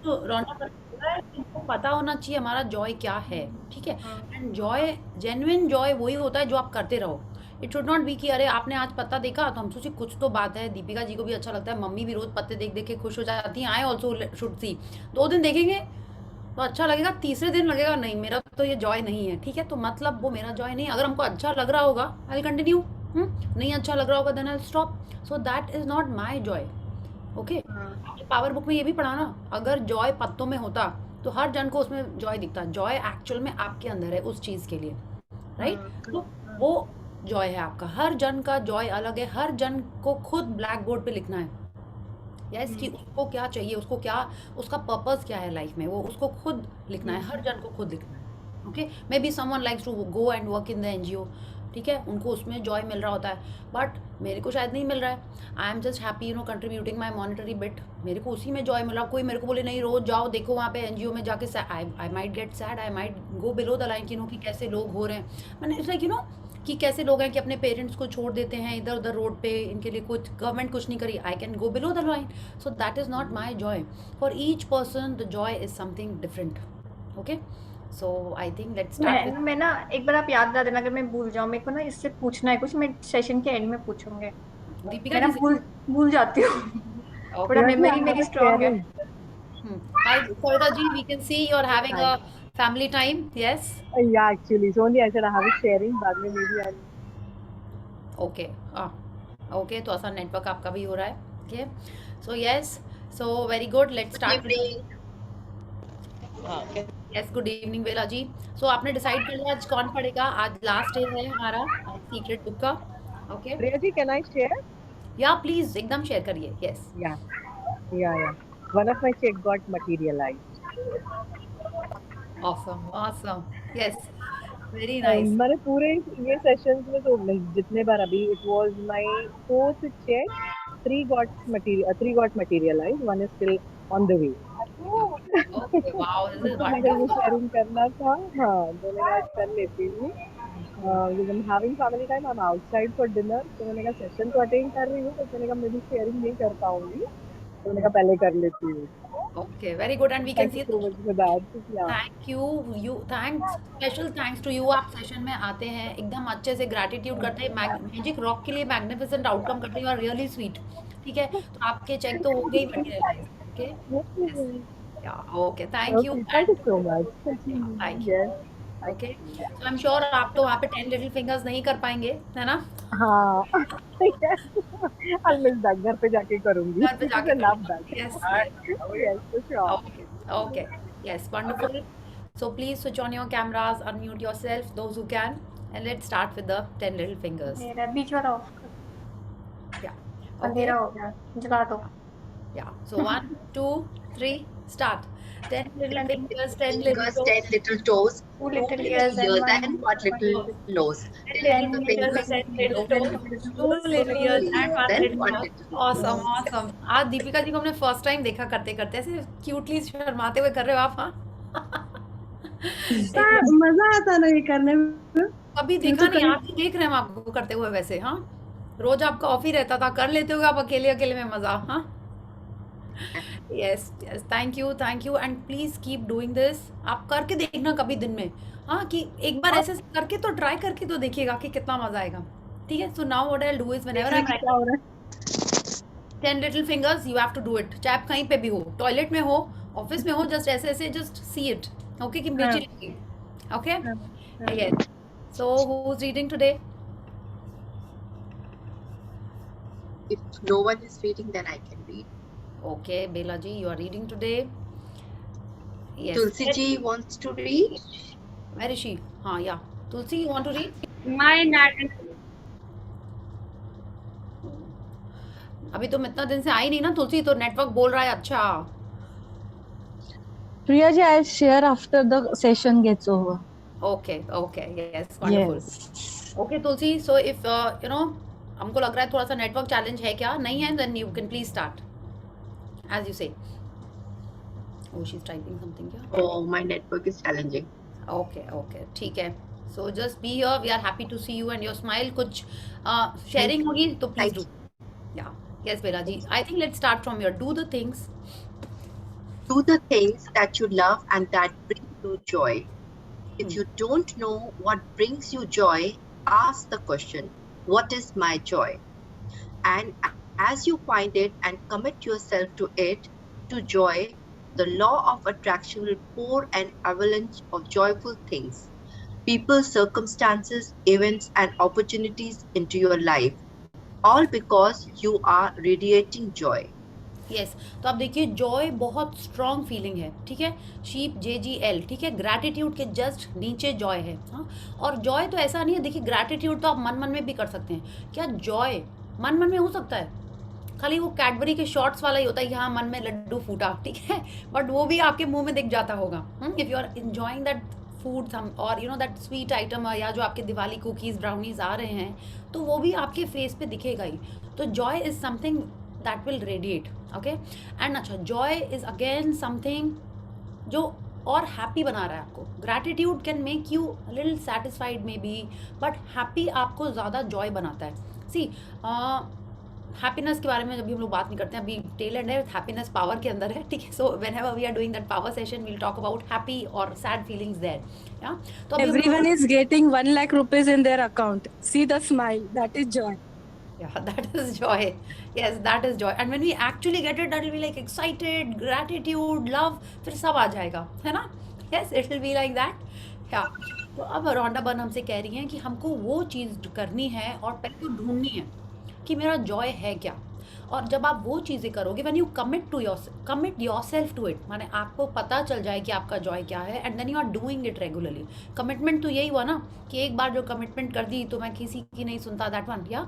रौनक का बोला है कि इनको पता होना चाहिए हमारा जॉय क्या है, ठीक है? हाँ एंड जॉय, जेन्युइन जॉय वही होता है जो आप करते रहो। इट शुड नॉट बी कि अरे आपने आज पत्ता देखा तो हम सोचे कुछ तो बात है, दीपिका जी को भी अच्छा लगता है, मम्मी भी रोज पत्ते देख देख के खुश हो जाती हैं, आई ऑल्सो शुड सी। 2 दिन देखेंगे तो अच्छा लगेगा, तीसरे दिन लगेगा नहीं मेरा तो ये जॉय नहीं है, ठीक है? तो मतलब वो मेरा जॉय नहीं, अगर हमको अच्छा लग रहा होगा आई कंटिन्यू, नहीं अच्छा लग रहा होगा then I stop. So that is not my joy. Okay, हाँ आपने पावर बुक में ये भी पढ़ा ना, अगर जॉय पत्तों में होता तो हर जन को उसमें जॉय दिखता। जॉय एक्चुअल में आपके अंदर है उस चीज के लिए, राइट? हाँ तो हाँ वो जॉय है आपका, हर जन का जॉय अलग है, हर जन को खुद ब्लैक बोर्ड पे लिखना है यस कि हम्म, उसको क्या चाहिए, उसको क्या, उसका पर्पस क्या है लाइफ में, वो उसको खुद लिखना है, हर जन को खुद लिखना है। Okay, maybe someone likes to go and work in the NGO, ठीक है, उनको उसमें जॉय मिल रहा होता है, बट मेरे को शायद नहीं मिल रहा है। I am just happy contributing my monetary bit, मेरे को उसी में जॉय मिल रहा। कोई मेरे को बोले नहीं रोज जाओ देखो वहाँ पे एनजीओ में जाके, I might get sad, I might go below the line कि कैसे लोग हो रहे हैं, मैंने इट्स लाइक कि कैसे लोग हैं कि अपने पेरेंट्स को छोड़ देते हैं इधर उधर रोड पे, इनके लिए कुछ गवर्नमेंट कुछ नहीं करी, I can go below the line. So that is not my joy. For each person, the joy is something different. Okay? So I think let's start with मैं ना एक बार आप याद दिला देना, अगर मैं भूल जाऊँ, मेरे को ना इससे पूछना है कुछ, मैं सेशन के एंड में पूछूंगे। Deepika मैं ना ji. भूल भूल जाती हूँ। थोड़ा Okay. Priyaji, memory I have मेरी a स्ट्रांग है। sharing. Hi, Savita ji. We can see you're having Hi. a family time. Yes. Yeah, actually, so only I said I have a sharing. बाद में maybe I'll. Okay. Ah. Okay. तो ऐसा network आपका भी हो रहा है. Okay. So yes. So very good. Let's Good start with the. evening. Yes. Good evening, Bela ji. So आपने डिसाइड कर लिया आज कौन पढ़ेगा? आज लास्ट डे है हमारा सीक्रेट बुक का. Okay. Priyaji, can I share? या प्लीज एकदम शेयर करिए. Yes. Yeah, yeah. One of my check got materialized. Awesome awesome. Yes. Very nice. मैंने पूरे ये सेशंस में तो जितने बार अभी it was my fourth check. Three got materialized. One is still on the way. Okay, wow, this is तो मुझे वो वंडरफुल. शेयरिंग करना था। हाँ, तो मैंने आज कर लेती हूँ। because I'm having family time, I'm outside for dinner, तो मैंने कहा सेशन तो अटेंड कर रही हूँ, तो मैंने कहा मैं भी शेयरिंग नहीं कर पाऊंगी, तो मैंने कहा पहले कर लेती हूँ। Okay, very good. And we can thank you see. So much for that. Yeah thank you. You thanks, special thanks to you. आप सेशन में आते हैं एकदम अच्छे से, ग्रैटिट्यूड करते हैं, मैजिक रॉक के लिए मैग्निफिसेंट आउटकम करते हैं, और रियली स्वीट, ठीक है? तो आपके चेक तो हो गए ही मटेरियलाइज. ओके. यस. या okay, thank you. Okay, thank you and so much. Thank you. Yes. Okay, so I am sure आप तो वहाँ पे 10 लिटिल फिंगर्स नहीं कर पाएंगे, है ना? हाँ। I'll miss that, घर पे जाके करूंगी, घर पे because जाके I love करूँगा. that. Yes. Yes, for sure. Okay, okay. Yes, wonderful. So please switch on your cameras, unmute yourself, those who can, and let's start with the 10 little fingers. मेरा बीच वाला ऑफ कर, Yeah. अंधेरा Okay. हो गया, जला दो। Yeah. So 1, 2, 3, start. 10 little 10 fingers, 10 little Fingers, 10 toes. little toes, 2 2 little little ears and ears, 1 and 1 little nose. 10 10 little meters fingers, and 10 10 little 10 toes, little 2 toes, 2 little little ears, and ears, 1 and little 1 nose. little Awesome, nose. awesome. आज दीपिका जी को हमने first time देखा करते करते, ऐसे cutely शर्माते हुए कर रहे हो आप, हाँ? मजा आता ना ये करने में। कभी मैं देखा तो नहीं, कहीं आज ही देख रहे हैं हम आपको करते हुए वैसे, हाँ? रोज आपका ऑफ ही रहता था, कर लेते हो आप अकेले अकेले में मजा, हाँ? Yes yes, thank you and please keep doing this. आप करके देखना कभी दिन में, हाँ, कि एक बार ऐसे करके तो ट्राई करके तो देखिएगा कि कितना मजा आएगा, ठीक है? So now what I will do is whenever I देखने एम की क्या हो रहा है। 10 little fingers you have to do it, चाहे आप कहीं पे भी हो, टॉयलेट में हो, ऑफिस में हो, जस्ट ऐसे ऐसे जस्ट सी इट. ओके, कि हाँ मिर्ची लगी. ओके. हाँ हाँ। Yes. So who is reading today? If no one is reading, then I can read. Okay, Bela ji, you are reading today. Yes. Tulsi ji wants to read. Where is she? हाँ, yeah. Tulsi, you want to read? My net अभी तुम इतना दिन से आई नहीं ना तुलसी, तो network बोल रहा है अच्छा. Priyaji, I'll share after the session gets over. Okay, okay, yes, wonderful. Yes. Okay, Tulsi, so if हमको लग रहा है थोड़ा सा नेटवर्क चैलेंज है क्या? नहीं है, then you can please start as you say. Oh, she's typing something क्या? Oh, my network is challenging. Okay, okay, ठीक है. So just be here. We are happy to see you and your smile. कुछ sharing होगी तो please Thank do. Yeah. Yes, Bela ji. I think let's start from here. Do the things Do the things that you love and that bring you joy. If you don't know what brings you joy, ask the question, what is my joy? And as you find it and commit yourself to it, to joy, the law of attraction will pour an avalanche of joyful things, people, circumstances, events, and opportunities into your life, all because you are radiating joy. Yes तो आप देखिए Joy बहुत strong feeling है, ठीक है, JGL, ठीक है, gratitude के जस्ट नीचे जॉय है। हाँ, और जॉय तो ऐसा नहीं है, देखिए ग्रैटिट्यूड तो आप मन मन में भी कर सकते हैं, क्या जॉय मन मन में हो सकता है? खाली वो कैडबरी के शॉर्ट्स वाला ही होता है कि हाँ मन में लड्डू फूटा, ठीक है, बट वो भी आपके मुंह में दिख जाता होगा if you are enjoying that food some और you know that sweet item, या जो आपके दिवाली कुकीज़ ब्राउनीज आ रहे हैं तो वो भी आपके फेस पे दिखेगा ही। तो Joy is something that will radiate, okay. And अच्छा, जॉय इज़ अगेन समथिंग जो और हैप्पी बना रहा है आपको। Gratitude can make you little satisfied may be, but happy आपको ज़्यादा जॉय बनाता है। सी हैप्पीनेस के बारे में अभी हम लोग बात नहीं करते हैं, अभी टेल एंड है, हैप्पीनेस पावर के अंदर है, ठीक है। So whenever we are doing that power session we will talk about happy और सैड फीलिंग्स देयर, या। तो अभी Everyone is getting 1 lakh rupees in their account. See the smile. That is joy. yeah, that is joy. Yes, that is joy. And when we actually get it, that will be like excited, gratitude, love, फिर सब आ जाएगा, है ना? Yes, it will be like that. Yeah. तो अब रोंडा बन हमसे कह रही हैं कि हमको वो चीज़ करनी है और पहले तो ढूंढनी है कि मेरा जॉय है क्या। और जब आप वो चीज़ें करोगे, when you commit yourself to it, माने आपको पता चल जाए कि आपका जॉय क्या है, and then you are doing it regularly. Commitment तो यही हुआ ना कि एक बार जो कमिटमेंट कर दी तो मैं किसी की नहीं सुनता, दैट वन, या।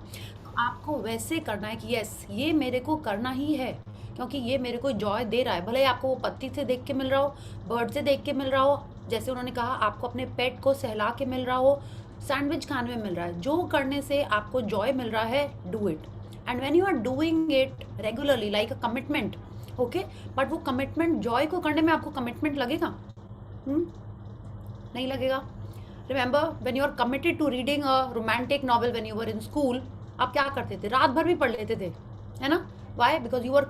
तो आपको वैसे करना है कि यस ये मेरे को करना ही है क्योंकि ये मेरे को जॉय दे रहा है, भले आपको वो पत्ती से देख के मिल रहा हो, बर्ड से देख के मिल रहा हो, जैसे उन्होंने कहा आपको अपने पेट को सहला के मिल रहा हो, सैंडविच खाने में मिल रहा है, जो करने से आपको जॉय मिल रहा है, do it. And when you are doing it regularly like a commitment, okay, but वो कमिटमेंट, जॉय को करने में आपको कमिटमेंट लगेगा? नहीं लगेगा। Remember when you are committed to reading a romantic novel when you were in school, आप क्या करते थे? रात भर भी पढ़ लेते थे, है ना? Why? Because you were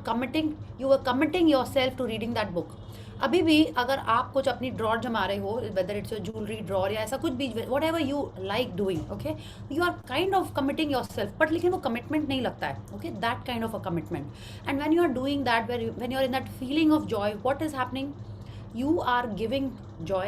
committing yourself to reading that book. अभी भी अगर आप कुछ अपनी ड्रॉर जमा रहे हो, whether it's your jewellery drawer या ऐसा कुछ भी, whatever you like doing, okay, you are kind of committing yourself, but लेकिन वो कमिटमेंट नहीं लगता है, okay, that kind of a commitment. And when you are doing that, when you are in that feeling of joy, what is happening? You are giving joy,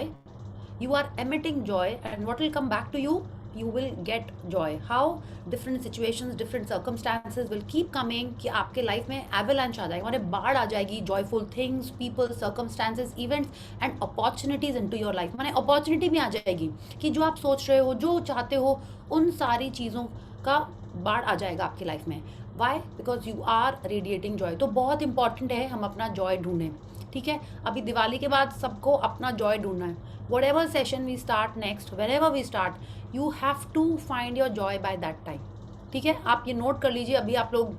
you are emitting joy, and what will come back to you? You will get joy. How? Different situations, different circumstances will keep coming कि आपके life में avalanche आ जाएगा, मतलब बाढ़ आ जाएगी, joyful things, people, circumstances, events and opportunities into your life। माने opportunity भी आ जाएगी कि जो आप सोच रहे हो, जो चाहते हो, उन सारी चीज़ों का बाढ़ आ जाएगा आपकी लाइफ में। Why? Because you are radiating joy। तो बहुत इंपॉर्टेंट है हम अपना जॉय ढूंढें, ठीक है। अभी दिवाली के बाद सबको अपना जॉय ढूंढना है। Whatever session we start next, whenever we start, you have to find your joy by that time, ठीक है। आप ये नोट कर लीजिए, अभी आप लोग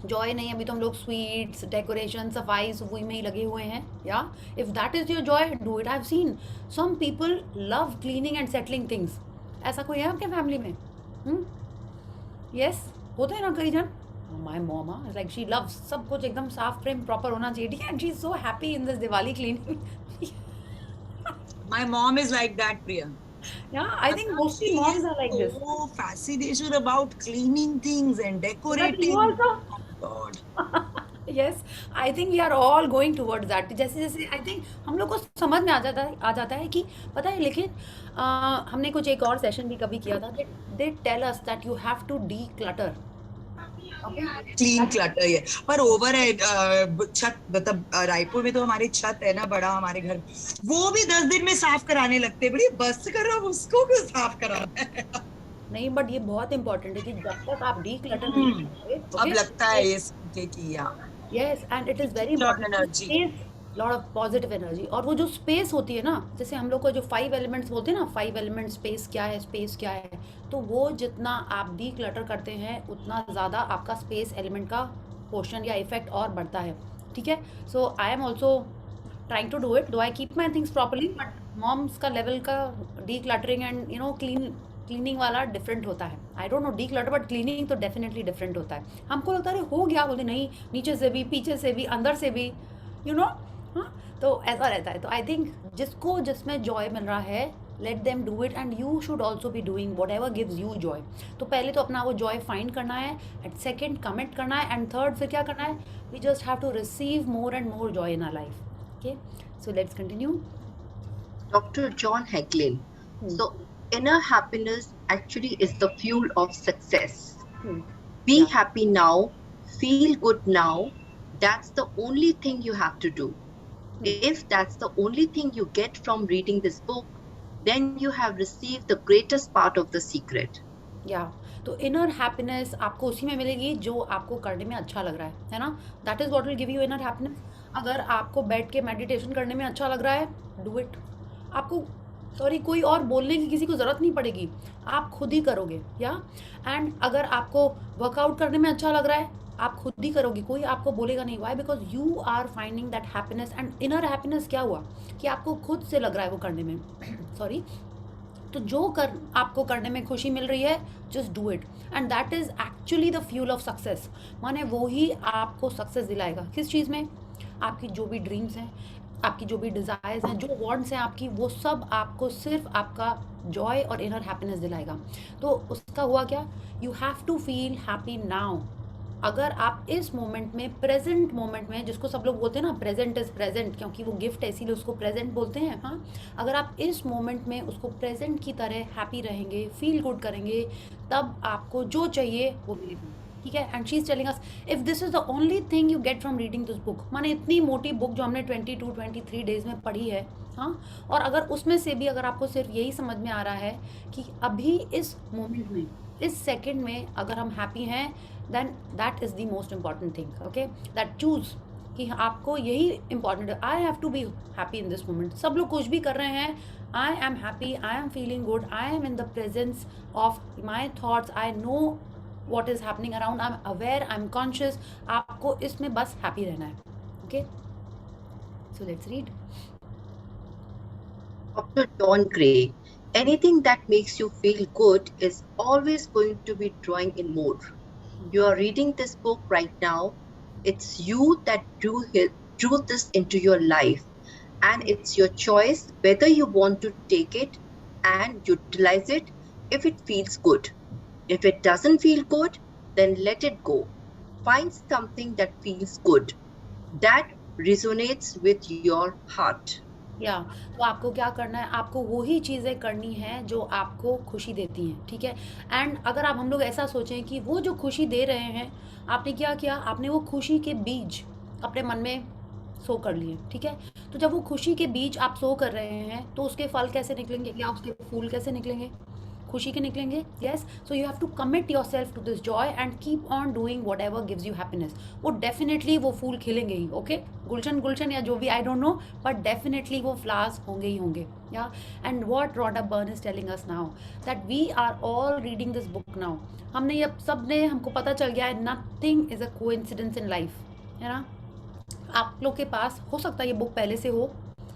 जॉय नहीं, अभी तो हम लोग स्वीट्स, डेकोरेशन, सफाई सफाई में ही लगे हुए हैं, या if that is your joy, do it. I have seen some people love cleaning and settling things. ऐसा कोई है आपके फैमिली में? यस, होते हैं ना कई जन। My mama is like, she loves सब कुछ एकदम साफ फ्रेम प्रॉपर होना चाहिए, ठीक है, and she's so happy in this Diwali cleaning। My mom is like that, Priya. Yeah, I think mostly moms are like this. So fascination about cleaning things and decorating. But you also? Oh God. Yes, I think we are all going towards that। जैसे जैसे I think हम लोग को समझ में आ जाता है कि पता है, लेकिन हमने कुछ एक और सेशन भी कभी किया था, they tell us that you have to declutter। Clean clutter है, पर ओवर है छत, मतलब रायपुर में तो हमारी छत है ना बड़ा, हमारे घर वो भी 10 दिन में साफ कराने लगते हैं। बड़ी बस करो, उसको क्यों साफ कराना है? नहीं, बट ये बहुत इंपॉर्टेंट है कि जब तक आप डीक्लटर नहीं करोगे, अब लगता है ये सुनके किया। Yes, and it is very important, lot of positive energy. और वो जो स्पेस होती है ना, जैसे हम लोग को जो 5 एलिमेंट्स बोलते हैं ना, 5 एलिमेंट स्पेस क्या है, स्पेस क्या है, तो वो जितना आप डीक्लटर करते हैं उतना ज़्यादा आपका स्पेस एलिमेंट का पोर्शन या इफेक्ट और बढ़ता है, ठीक है। So I am also trying to do it, do I keep my things properly, but moms का लेवल का decluttering and you know cleaning वाला डिफरेंट होता है। I don't know declutter, but cleaning तो डेफिनेटली डिफरेंट होता है। हमको लगता है हो गया, बोलते नहीं, नीचे से भी, पीछे से भी, अंदर से भी, यू नो, हाँ, तो ऐसा रहता है। तो आई थिंक जिसको जिसमें जॉय मिल रहा है, let them do it, and you should also be doing whatever gives you Joy. तो पहले तो अपना वो जॉय फाइंड करना है, एंड सेकेंड कमिट करना है, एंड थर्ड फिर क्या करना है, we just have to receive more and more joy in our life. Okay, so let's continue. Dr. John Hagelin. So, inner happiness actually is the fuel of success. Be Yeah. happy now, feel good now. That's the only thing you have to do. If that's the only thing you get from reading this book, then you have received the greatest part of the secret. या तो inner happiness आपको उसी में मिलेगी जो आपको करने में अच्छा लग रहा है ना। That is what will give you inner happiness. अगर आपको बैठ के मेडिटेशन करने में अच्छा लग रहा है, डू इट। आपको कोई और बोलने की किसी को ज़रूरत नहीं पड़ेगी, आप खुद ही करोगे। या एंड अगर आपको वर्कआउट करने में अच्छा लग रहा है, आप खुद ही करोगे, कोई आपको बोलेगा नहीं। Why? Because you are finding that happiness. And inner happiness क्या हुआ कि आपको खुद से लग रहा है वो करने में सॉरी। तो जो आपको करने में खुशी मिल रही है, just do it, and that is actually the fuel of success. माने वो ही आपको सक्सेस दिलाएगा। किस चीज़ में? आपकी जो भी ड्रीम्स हैं, आपकी जो भी डिज़ायर्स हैं, जो वांट्स हैं आपकी, वो सब आपको सिर्फ आपका जॉय और इनर हैप्पीनेस दिलाएगा। तो उसका हुआ क्या? You have to feel happy now. अगर आप इस मोमेंट में, प्रेजेंट मोमेंट में, जिसको सब लोग बोलते हैं ना प्रेजेंट इज़ प्रेजेंट, क्योंकि वो गिफ्ट है इसीलिए उसको प्रेजेंट बोलते हैं। हाँ, अगर आप इस मोमेंट में उसको प्रेजेंट की तरह हैप्पी रहेंगे, फील गुड करेंगे, तब आपको जो चाहिए वो मिलेगा। ठीक है, and she is telling us if this is the only thing you get from reading this book. माने इतनी मोटी बुक जो हमने 22-23 डेज में पढ़ी है, हाँ, और अगर उसमें से भी अगर आपको सिर्फ यही समझ में आ रहा है कि अभी इस मोमेंट में, इस सेकंड में अगर हम हैप्पी हैं, then that is the most important thing. Okay, that choose कि आपको यही इंपॉर्टेंट है। I have to be happy in this moment. सब लोग कुछ भी कर रहे हैं, I am happy, I am feeling good, I am in the presence of my thoughts, I know what is happening around, I'm aware, I'm conscious। आपको इसमें बस हैप्पी रहना है। Okay, so let's read. Dr. John Gray. Anything that makes you feel good is always going to be drawing in more. You are reading this book right now. It's you that drew this into your life, and it's your choice whether you want to take it and utilize it if it feels good. If it doesn't feel good, then let it go. Find something that feels good, that resonates with your heart. या तो आपको क्या करना है? आपको वही चीज़ें करनी है जो आपको खुशी देती हैं। ठीक है, एंड अगर आप हम लोग ऐसा सोचें कि वो जो खुशी दे रहे हैं, आपने क्या किया? आपने वो खुशी के बीज अपने मन में सो कर लिए। ठीक है, तो जब वो खुशी के बीज आप सो कर रहे हैं, तो उसके फल कैसे निकलेंगे, या उसके फूल कैसे निकलेंगे? खुशी के निकलेंगे। Yes, so you have to commit yourself to this joy and keep on doing whatever gives you happiness. वो डेफिनेटली वो फूल खिलेंगे ही। ओके, गुलशन या जो भी, I don't know, but definitely वो फ्लावर्स होंगे ही होंगे। या and what Rhonda Byrne is telling us now that we are all reading this book now. हमने ये सब ने, हमको पता चल गया है, nothing is a coincidence in life, है ना। आप लोग के पास हो सकता है ये बुक पहले से हो,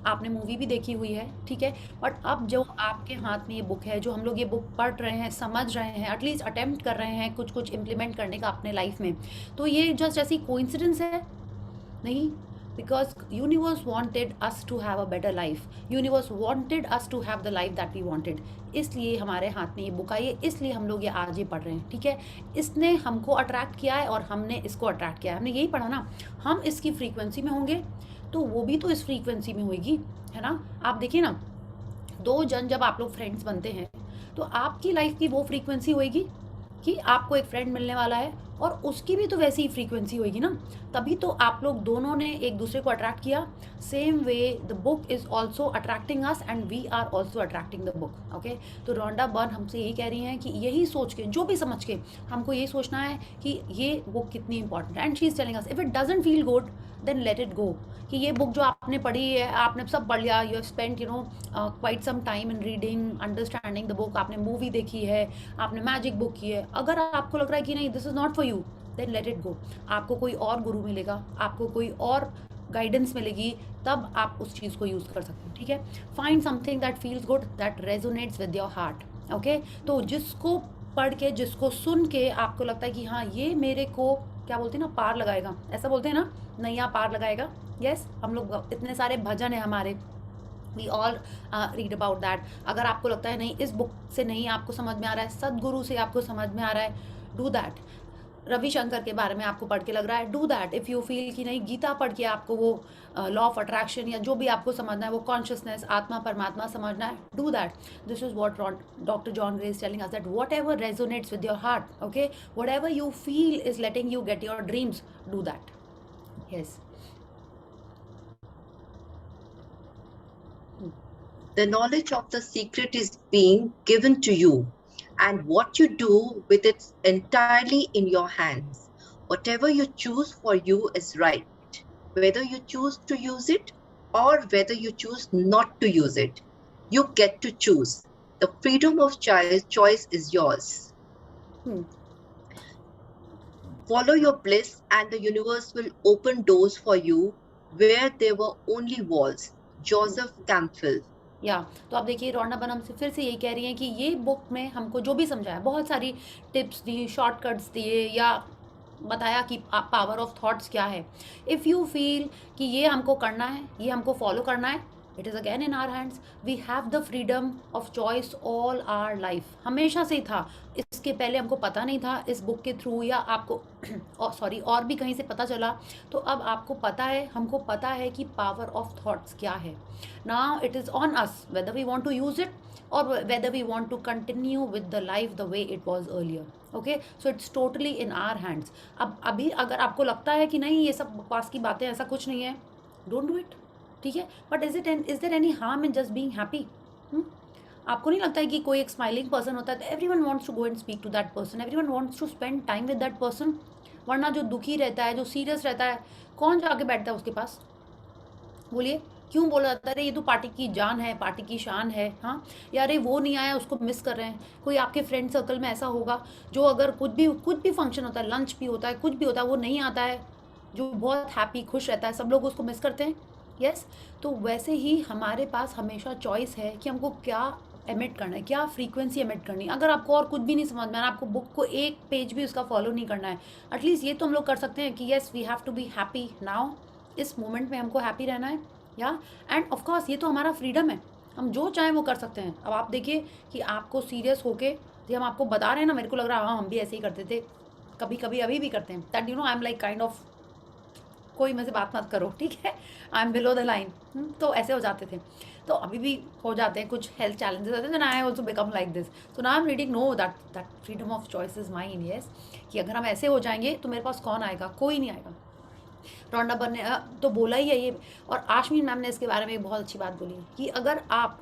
आपने मूवी भी देखी हुई है, ठीक है, बट अब जो आपके हाथ में ये बुक है, जो हम लोग ये बुक पढ़ रहे हैं, समझ रहे हैं, एटलीस्ट अटेम्प्ट कर रहे हैं कुछ इम्प्लीमेंट करने का अपने लाइफ में, तो ये जस्ट ऐसी कोइंसिडेंस है नहीं। Because universe wanted us to have a better life, universe wanted us to have the life that we wanted, इसलिए हमारे हाथ में ये बुक आई है, इसलिए हम लोग ये आज ही पढ़ रहे हैं। ठीक है, इसने हमको अट्रैक्ट किया है और हमने इसको अट्रैक्ट किया है। हमने यही पढ़ा ना, हम इसकी फ्रीक्वेंसी में होंगे तो वो भी तो इस फ्रीक्वेंसी में होगी, है ना। आप देखिए ना, दो जन जब आप लोग फ्रेंड्स बनते हैं, तो आपकी लाइफ की वो फ्रीक्वेंसी होएगी कि आपको एक फ्रेंड मिलने वाला है, और उसकी भी तो वैसी ही फ्रीक्वेंसी होगी ना, तभी तो आप लोग दोनों ने एक दूसरे को अट्रैक्ट किया। Same way the book is also attracting us and we are also attracting the book. Okay, तो रॉन्डा बर्न हमसे यही कह रही हैं कि यही सोच के, जो भी समझ के, हमको यही सोचना है कि ये बुक कितनी इंपॉर्टेंट है। And she is telling us if it doesn't feel good then let it go. कि ये बुक जो आपने पढ़ी है, आपने सब पढ़ लिया, you have spent quite some time in reading, understanding the book, आपने मूवी देखी है, आपने मैजिक बुक की है, अगर आपको लग रहा है कि नहीं this is not for you, then let it go. आपको कोई और गुरु मिलेगा, आपको कोई और गाइडेंस मिलेगी, तब आप उस चीज़ को यूज़ कर सकते हो। ठीक है, find something that feels good, that resonates with your heart. Okay, तो जिसको पढ़ के, जिसको सुन के आपको लगता है कि हाँ ये मेरे को, क्या बोलते हैं ना, पार लगाएगा, ऐसा बोलते हैं ना, नैया पार लगाएगा, यस हम लोग इतने सारे भजन है हमारे, we all read about that. अगर आपको लगता है नहीं इस बुक से नहीं आपको समझ में आ रहा है, सदगुरु से आपको समझ में आ रहा है, डू दैट। रविशंकर के बारे में आपको पढ़ के लग रहा है, do that. If you feel कि नहीं गीता पढ़ के आपको वो लॉ ऑफ अट्रैक्शन या जो भी आपको समझना है, वो कॉन्शियसनेस आत्मा परमात्मा समझना है, do that. This is what doctor John grey is telling us, that what ever resonates with your heart, okay, what ever you feel is letting you get your dreams, do that. Yes The knowledge of the secret is being given to you, and what you do with it entirely in your hands. Whatever you choose for you is right, whether you choose to use it or whether you choose not to use it. You get to choose. The freedom of choice is yours. Follow your bliss and the universe will open doors for you where there were only walls. Joseph Campbell. या तो आप देखिए रोंडा बनम से फिर से यही कह रही हैं कि ये बुक में हमको जो भी समझाया, बहुत सारी टिप्स दी, शॉर्टकट्स दिए, या बताया कि पावर ऑफ थॉट्स क्या है। इफ़ यू फील कि ये हमको करना है, ये हमको फॉलो करना है, it is again in our hands. We have the freedom of choice all our life, हमेशा से ही था। इसके पहले हमको पता नहीं था, इस बुक के थ्रू या आपको सॉरी और भी कहीं से पता चला, तो अब आपको पता है, हमको पता है कि पावर ऑफ थॉट्स क्या है। Now it is on us whether we want to use it और whether we want to continue with the life the way it was earlier, okay. So it's totally in our hands. अब अभी अगर आपको लगता है कि नहीं ये सब बकवास की बातें, ऐसा कुछ नहीं है, डोंट डू इट, ठीक है। But is there any harm in just being happy? आपको नहीं लगता है कि कोई एक स्माइलिंग पर्सन होता है तो everyone wants to go and speak to that person, everyone wants to spend time with that person? वरना जो दुखी रहता है, जो सीरियस रहता है, कौन जाके बैठता है उसके पास? बोलिए, क्यों बोला जाता है अरे ये तो पार्टी की जान है, पार्टी की शान है, हाँ, या अरे वो नहीं आया उसको मिस कर रहे हैं। कोई आपके फ्रेंड सर्कल में ऐसा होगा जो अगर कुछ भी फंक्शन होता है, लंच भी होता है, कुछ भी होता है, वो नहीं आता है, जो बहुत हैप्पी खुश रहता है, सब लोग उसको मिस करते हैं। यस तो वैसे ही हमारे पास हमेशा चॉइस है कि हमको क्या एमिट करना है, क्या फ्रीक्वेंसी एमिट करनी है। अगर आपको और कुछ भी नहीं समझ में आ रहा, आपको बुक को एक पेज भी उसका फॉलो नहीं करना है, एटलीस्ट ये तो हम लोग कर सकते हैं कि yes we have to be happy now, इस मोमेंट में हमको हैप्पी रहना है, या एंड ऑफ कोर्स ये तो हमारा फ्रीडम है, हम जो चाहें वो कर सकते हैं। अब आप देखिए कि आपको सीरियस होके जो हम आपको बता रहे हैं ना, मेरे को लग रहा है हाँ हम भी ऐसे ही करते थे, कभी कभी अभी भी करते हैं, that you know I am like kind of, कोई मेरे से बात मत करो, ठीक है, I M below the line, तो ऐसे हो जाते थे, तो अभी भी हो जाते हैं, कुछ हेल्थ चैलेंजेस होते हैं, I also become like this. So now I am reading, know that freedom of choice is mine, yes, कि अगर हम ऐसे हो जाएंगे तो मेरे पास कौन आएगा, कोई नहीं आएगा। रोंडा बनने तो बोला ही है ये, और आशमीन मैम ने इसके बारे में बहुत अच्छी बात बोली कि अगर आप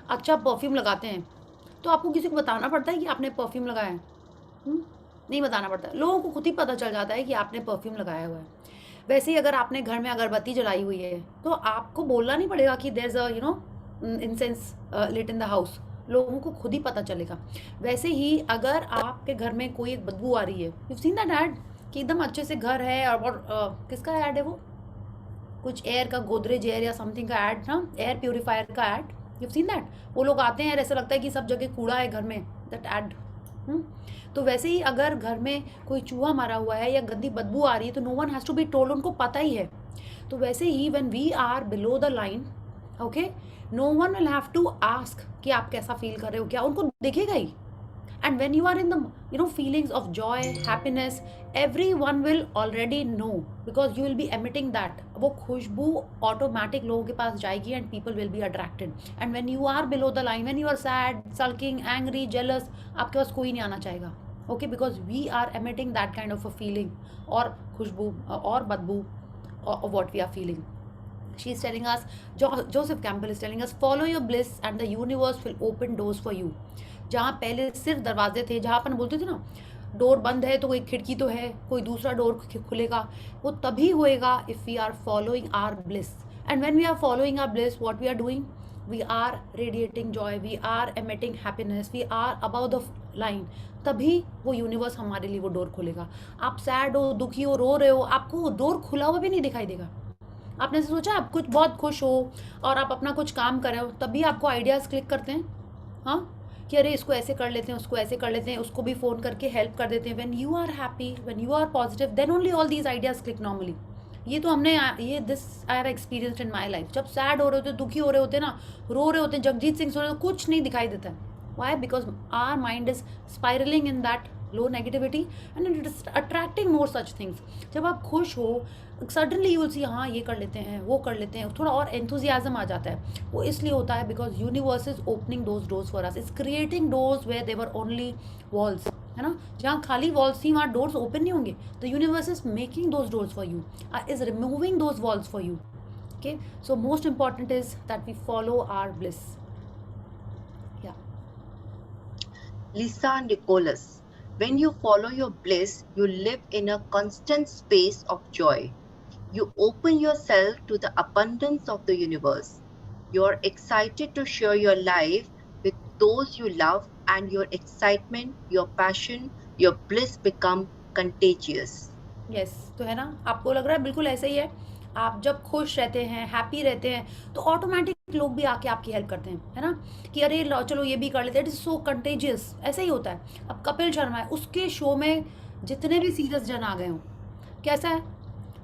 अच्छा परफ्यूम लगाते हैं तो आपको किसी को बताना पड़ता है कि आपने परफ्यूम लगाया है? नहीं बताना पड़ता, लोगों को खुद ही पता चल जाता है कि आपने परफ्यूम लगाया हुआ है। वैसे ही अगर आपने घर में अगरबत्ती जलाई हुई है तो आपको बोलना नहीं पड़ेगा कि there is a you know incense lit in the house, लोगों को खुद ही पता चलेगा। वैसे ही अगर आपके घर में कोई एक बदबू आ रही है, यू सीन दैट एड कि एकदम अच्छे से घर है, और किसका ऐड है वो, कुछ एयर का, गोदरेज एयर या समथिंग का ऐड ना, एयर प्योरीफायर का ऐड, यू सीन दैट, वो लोग आते हैं ऐसा लगता है कि सब जगह कूड़ा है घर में, दैट ऐड। तो वैसे ही अगर घर में कोई चूहा मारा हुआ है या गंदी बदबू आ रही है तो no one has to be told, उनको पता ही है। तो वैसे ही when we are below the line, okay, no one will have to ask कि आप कैसा फील कर रहे हो, क्या उनको दिखेगा ही। And when you are in the you know feelings of joy, happiness, everyone will already know because you will be emitting that, वो खुशबू ऑटोमेटिक लोगों के पास जाएगी and people will be attracted. And when you are below the line, when you are sad, sulking, angry, jealous, आपके पास कोई नहीं आना चाहेगा, okay, because we are emitting that kind of a feeling, और खुशबू और बदबू of what we are feeling. She is telling us, Joseph Campbell is telling us, follow your bliss and the universe will open doors for you. जहाँ पहले सिर्फ दरवाजे थे, जहाँ अपन बोलते थे ना डोर बंद है तो कोई खिड़की तो है, कोई दूसरा डोर खुलेगा, वो तभी होएगा if we are following our bliss. And when we are following our bliss, what we are doing, we are radiating joy, we are emitting happiness, we are about the line, तभी वो universe हमारे लिए वो door खोलेगा। आप sad हो, दुखी हो, रो रहे हो, आपको डोर खुला हुआ भी नहीं दिखाई देगा। आपने सोचा आप कुछ बहुत खुश हो और आप अपना कुछ काम कर रहे हो, तभी आपको आइडियाज़ क्लिक करते हैं, हाँ, कि अरे इसको ऐसे कर लेते हैं, उसको ऐसे कर लेते हैं, उसको भी फ़ोन करके हेल्प कर देते हैं। When you are happy, when you are positive, then only all these ideas click normally, ये तो हमने ये this I have experienced in my life. जब सैड हो रहे होते, दुखी हो रहे होते ना, रो रहे होते हैं, जगजीत सिंह सुन रहे होते, कुछ नहीं दिखाई देता है। Why? Because our mind is spiraling in that low negativity and it is attracting more such things. जब आप खुश हो, suddenly you will see हाँ ये कर लेते हैं, वो कर लेते हैं, थोड़ा और enthusiasm आ जाता है। वो इसलिए होता है because universe is opening those doors for us. It's creating doors where there were only walls. है ना, जहाँ खाली walls थी वहाँ doors open नहीं होंगे। The universe is making those doors for you, is removing those walls for you. Okay, so most important is that we follow our bliss. Lisa Nicholas, when you follow your bliss, you live in a constant space of joy. You open yourself to the abundance of the universe. You're excited to share your life with those you love, and your excitement, your passion, your bliss become contagious. Yes तो है ना, आपको लग रहा है बिल्कुल ऐसे ही है। आप जब खुश रहते हैं, हैप्पी रहते हैं, तो ऑटोमेटिक लोग भी आके आपकी हेल्प करते हैं, है ना, कि अरे चलो ये भी कर लेते हैं। It is so contagious. ऐसे ही होता है। अब कपिल शर्मा है, उसके शो में जितने भी सीरियस जन आ गए हों, कैसा है,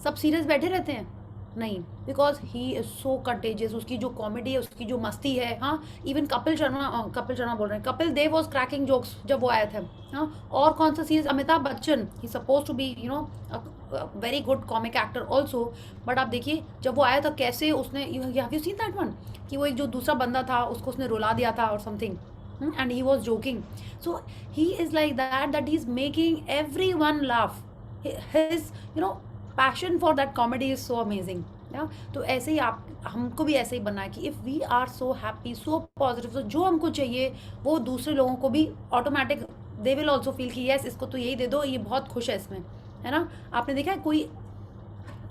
सब सीरियस बैठे रहते हैं? नहीं, because he is so contagious. उसकी जो कॉमेडी है, उसकी जो मस्ती है, हाँ, इवन कपिल शर्मा बोल रहे हैं, Kapil Dev was cracking jokes जब वो आए थे। हाँ, और कौन सा series, Amitabh Bachchan, he suppose to be you know very good comic actor also, but आप देखिए जब वो आया था कैसे उसने, have you seen that one, कि वो एक जो दूसरा बंदा था उसको उसने रुला दिया था और something, and he was joking. So he is like that he is making every one laugh. His passion for that comedy is so amazing. तो ऐसे ही हमको भी ऐसे ही बनना है कि if we are so happy, so positive, तो जो हमको चाहिए वो दूसरे लोगों को भी automatic they will also feel कि यस, इसको तो यही दे दो, ये बहुत खुश है इसमें, है ना। आपने देखा है कोई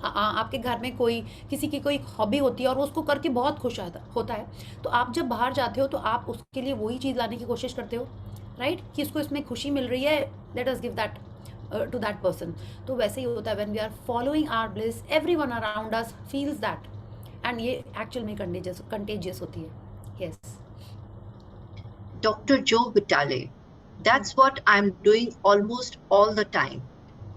आपके घर में कोई किसी की कोई हॉबी होती है और वो उसको करके बहुत खुश होता है, तो आप जब बाहर जाते हो तो आप उसके लिए वही चीज़ लाने की कोशिश करते हो, राइट, कि उसको इसमें खुशी मिल रही है, let us give that to that person. तो वैसे ही होता है when we are following our bliss, everyone around us feels that, and ये actual में contagious होती है। Yes. Dr. Joe Vitale, that's what I'm doing almost all the time,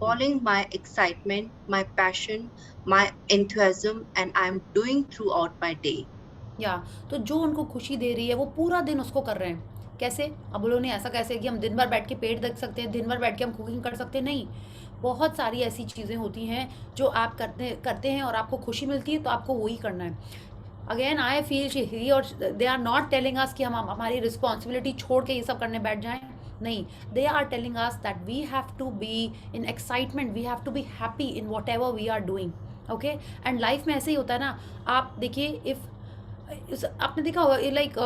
following my excitement, my passion, my enthusiasm, and I'm doing throughout my day. तो जो उनको खुशी दे रही है वो पूरा दिन उसको कर रहे हैं। कैसे? अब बोलो नहीं, ऐसा कैसे कि हम दिन भर बैठ के पेट देख सकते हैं, दिन भर बैठ के हम कुकिंग कर सकते हैं? नहीं, बहुत सारी ऐसी चीज़ें होती हैं जो आप करते हैं और आपको खुशी मिलती है, तो आपको वही करना है। अगेन आई फील ही और they are not telling us कि हम हमारी रिस्पॉन्सिबिलिटी छोड़ के ये सब करने बैठ जाएं। नहीं, they are telling us that we have to be in excitement, we have to be happy in whatever we are doing. Okay, and life में ऐसे ही होता है ना। आप देखिए, इफ़ आपने देखा होगा, लाइक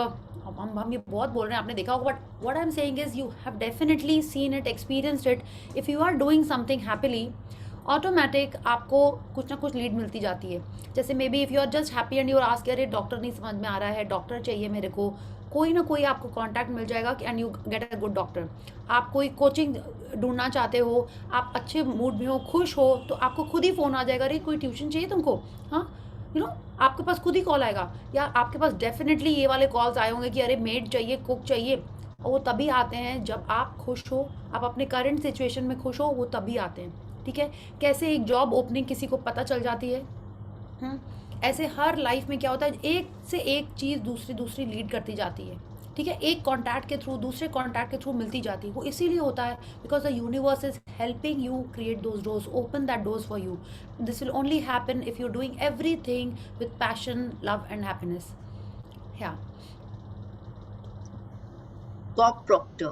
हम ये बहुत बोल रहे हैं, आपने देखा होगा, but what I am saying is you have definitely seen it, experienced it. If you are doing something happily, automatic आपको कुछ ना कुछ लीड मिलती जाती है। जैसे maybe if you are just happy and you are ask, अरे doctor नहीं समझ में आ रहा है, डॉक्टर चाहिए मेरे को, कोई ना कोई आपको कॉन्टैक्ट मिल जाएगा and you get a good doctor. आप कोई कोचिंग ढूंढना चाहते हो, आप अच्छे मूड में हो, खुश हो, तो आपको खुद ही फ़ोन आ जाएगा, अरे कोई ट्यूशन चाहिए तुमको, हाँ, यू नो, आपके पास खुद ही कॉल आएगा। या आपके पास डेफिनेटली ये वाले कॉल्स आए होंगे कि अरे मेड चाहिए, कुक चाहिए, और वो तभी आते हैं जब आप खुश हो, आप अपने करंट सिचुएशन में खुश हो, वो तभी आते हैं। ठीक है, कैसे एक जॉब ओपनिंग किसी को पता चल जाती है, ऐसे हर लाइफ में क्या होता है, एक से एक चीज़ दूसरी लीड करती जाती है। ठीक है, एक कॉन्टैक्ट के थ्रू दूसरे कॉन्टैक्ट के थ्रू मिलती जाती है। वो इसीलिए होता है because the universe is helping you create those doors, open that doors for you. This will only happen if you are doing everything with passion, love and happiness. या Bob Proctor,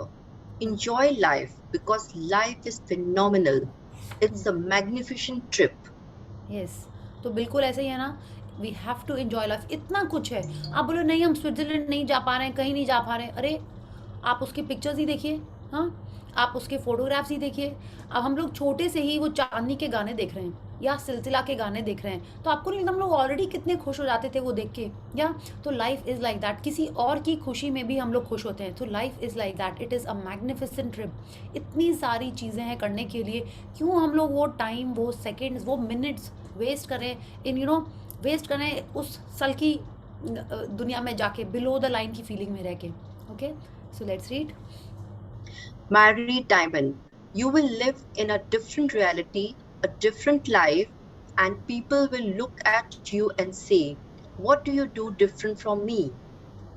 enjoy life because life is phenomenal. It's a magnificent trip. Yes, तो बिल्कुल ऐसे ही है ना, we have to enjoy life. इतना कुछ है, आप बोलो नहीं हम स्विट्जरलैंड नहीं जा पा रहे हैं, कहीं नहीं जा पा रहे हैं, अरे आप उसकी पिक्चर्स ही देखिए, हाँ, आप उसके फोटोग्राफ्स ही देखिए। अब हम लोग छोटे से ही वो चांदनी के गाने देख रहे हैं या सिलसिला के गाने देख रहे हैं, तो आपको नहीं लगता हम लोग ऑलरेडी कितने खुश हो जाते थे वो देख के? या तो लाइफ इज़ लाइक दैट, किसी और की खुशी में भी हम लोग खुश होते हैं। तो life is like that, it is a magnificent trip. इतनी सारी चीज़ें हैं करने के लिए, क्यों हम लोग वो टाइम, वो सेकेंड्स, वो मिनट्स वेस्ट करें इन वेस्ट करें उस सल की दुनिया में जाके, बिलो द लाइन की फीलिंग में रह के। Okay, so let's read. Mary Diamond, you will live in a different reality, a different life, and people will look at you and say, what do you do different from me?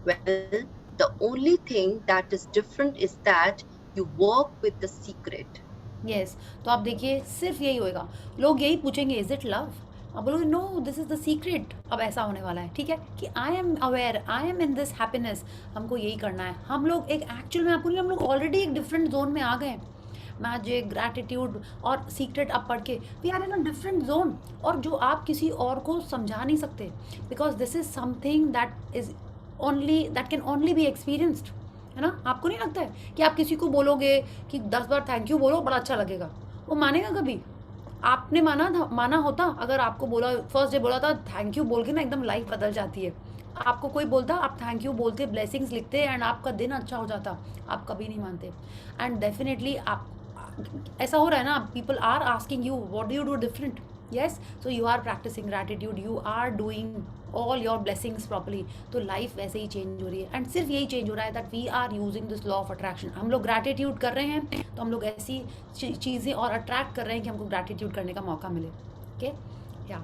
Well, the only thing that is different is that you work with the secret. Yes, तो आप देखिए सिर्फ यही होएगा, लोग यही पूछेंगे is it love, आप बोलोगे no this is the secret. अब ऐसा होने वाला है, ठीक है, कि I am aware, I am in this happiness, हमको यही करना है। हम लोग एक एक्चुअल में आपको नहीं, हम लोग ऑलरेडी एक डिफरेंट जोन में आ गए हैं। मैजिक, ग्रैटिट्यूड और सीक्रेट आप पढ़ के we are in a different zone, और जो आप किसी और को समझा नहीं सकते, because this is something that is only, that can only be experienced, है ना। आपको नहीं लगता है कि आप किसी को बोलोगे कि 10 बार थैंक यू बोलो, बड़ा अच्छा लगेगा, वो मानेगा कभी? आपने माना होता अगर आपको बोला, फर्स्ट डे बोला था थैंक यू बोल के ना एकदम लाइफ बदल जाती है। आपको कोई बोलता, आप थैंक यू बोलते, ब्लेसिंग्स लिखते एंड आपका दिन अच्छा हो जाता, आप कभी नहीं मानते। एंड डेफिनेटली आप, ऐसा हो रहा है ना, people are asking you what do you do different, yes, so you are practicing gratitude, you are doing all your blessings properly, तो लाइफ वैसे ही चेंज हो रही है। एंड सिर्फ यही चेंज हो रहा है that we are using this law of attraction. हम लोग ग्रैटिट्यूड कर रहे हैं तो हम लोग ऐसी चीज़ें और अट्रैक्ट कर रहे हैं कि हमको ग्रैटिट्यूड करने का मौका मिले। ओके, या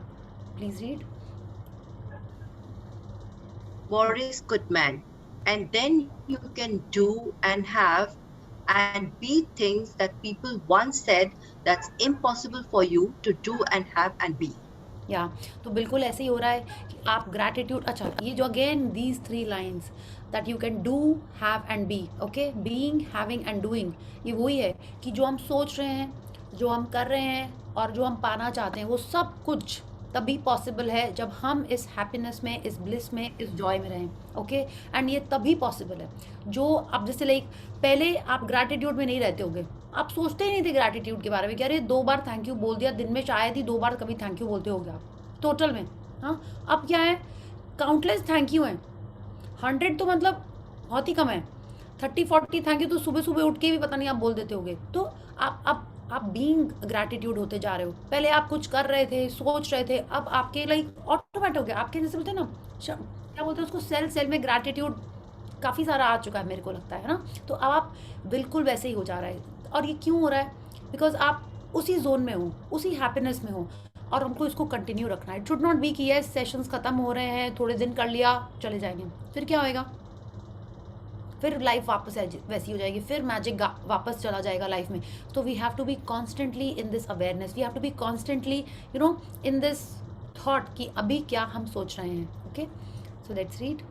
please read. Boris Goodman. And then you can do and have and be things that people once said that's impossible for you to do and have and be. या तो बिल्कुल ऐसे ही हो रहा है कि आप ग्रैटिट्यूड, अच्छा ये जो again these 3 lines that you can do, have and be, okay, being, having and doing, ये वही है कि जो हम सोच रहे हैं, जो हम कर रहे हैं और जो हम पाना चाहते हैं, वो सब कुछ तभी पॉसिबल है जब हम इस हैप्पीनेस में, इस ब्लिस में, इस जॉय में रहें। ओके, एंड ये तभी पॉसिबल है जो आप, जैसे लाइक पहले आप ग्रैटिट्यूड में नहीं रहते होगे, आप सोचते ही नहीं थे ग्रैटिट्यूड के बारे में, क्या अरे 2 बार थैंक यू बोल दिया दिन में, शायद ही 2 बार कभी थैंक यू बोलते होगे आप टोटल में। हाँ, अब क्या है, काउंटलेस थैंक यू हैं, 100 तो मतलब बहुत ही कम है, 30-40 थैंक यू तो सुबह सुबह उठ के भी पता नहीं आप बोल देते होगे। तो आप बीइंग ग्रैटिट्यूड होते जा रहे हो। पहले आप कुछ कर रहे थे, सोच रहे थे, अब आपके लाइक ऑटोमेटिक हो गया, आपके जैसे बोलते हैं ना, क्या बोलते हैं उसको, सेल में ग्रैटिट्यूड काफ़ी सारा आ चुका है मेरे को लगता है ना। तो अब आप बिल्कुल वैसे ही हो जा रहा है। और ये क्यों हो रहा है? बिकॉज आप उसी जोन में हो, उसी हैप्पीनेस में हो, और हमको इसको कंटिन्यू रखना है। इट शुड नॉट बी कि ये सेशंस ख़त्म हो रहे हैं, थोड़े दिन कर लिया चले जाएंगे, फिर क्या होएगा, फिर लाइफ वापस वैसी हो जाएगी, फिर मैजिक वापस चला जाएगा लाइफ में। तो we have to be constantly in this awareness, we have to be constantly you know in this thought कि अभी क्या हम सोच रहे हैं। Okay, so let's read.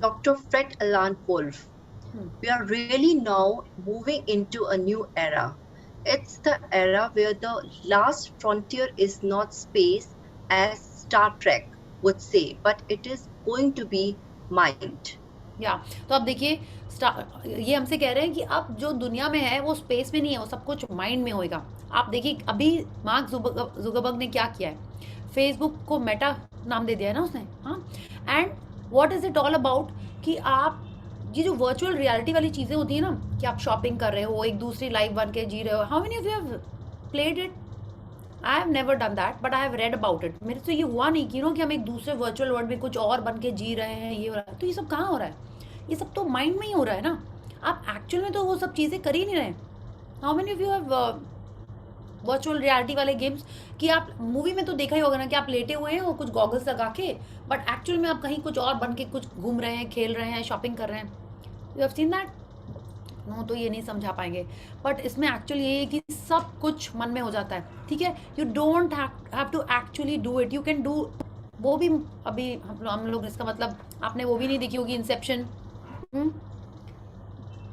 Dr. Fred Alan Wolf. We are really now moving into a new era. It's the era where the last frontier is not space, as Star Trek would say, but it is going to be mind. या तो अब देखिए, ये हमसे कह रहे हैं कि अब जो दुनिया में है वो स्पेस में नहीं है, वो सब कुछ माइंड में होएगा। आप देखिए अभी मार्क जुकरबर्ग ने क्या किया है, फेसबुक को मेटा नाम दे दिया है ना उसने। हाँ, and what is it all about कि आप ये जो वर्चुअल रियलिटी वाली चीज़ें होती हैं ना, कि आप शॉपिंग कर रहे हो, एक दूसरी लाइफ बन के जी रहे हो। How many of you have played it? I have never done that, but I have read about it. मेरे से ये हुआ नहीं कि कि हम एक दूसरे वर्चुअल वर्ल्ड में कुछ और बन के जी रहे हैं, ये हो रहा है। तो ये सब कहाँ हो रहा है? ये सब तो माइंड में ही हो रहा है ना। आप एक्चुअल में तो वो सब चीज़ें कर ही नहीं रहे। How many of you have virtual reality वाले गेम्स, कि आप मूवी में तो देखा ही होगा ना कि आप लेटे हुए हैं और कुछ गॉगल्स लगा के, बट एक्चुअल में आप कहीं कुछ और बन के कुछ घूम रहे हैं, खेल रहे हैं, शॉपिंग कर रहे हैं। You have seen that? No, तो ये नहीं समझा पाएंगे। बट इसमें एक्चुअली ये है कि सब कुछ मन में हो जाता है, ठीक है। You don't have to actually do it, you can do. वो भी अभी हम लोग, इसका मतलब आपने वो भी नहीं देखी होगी, इंसेप्शन,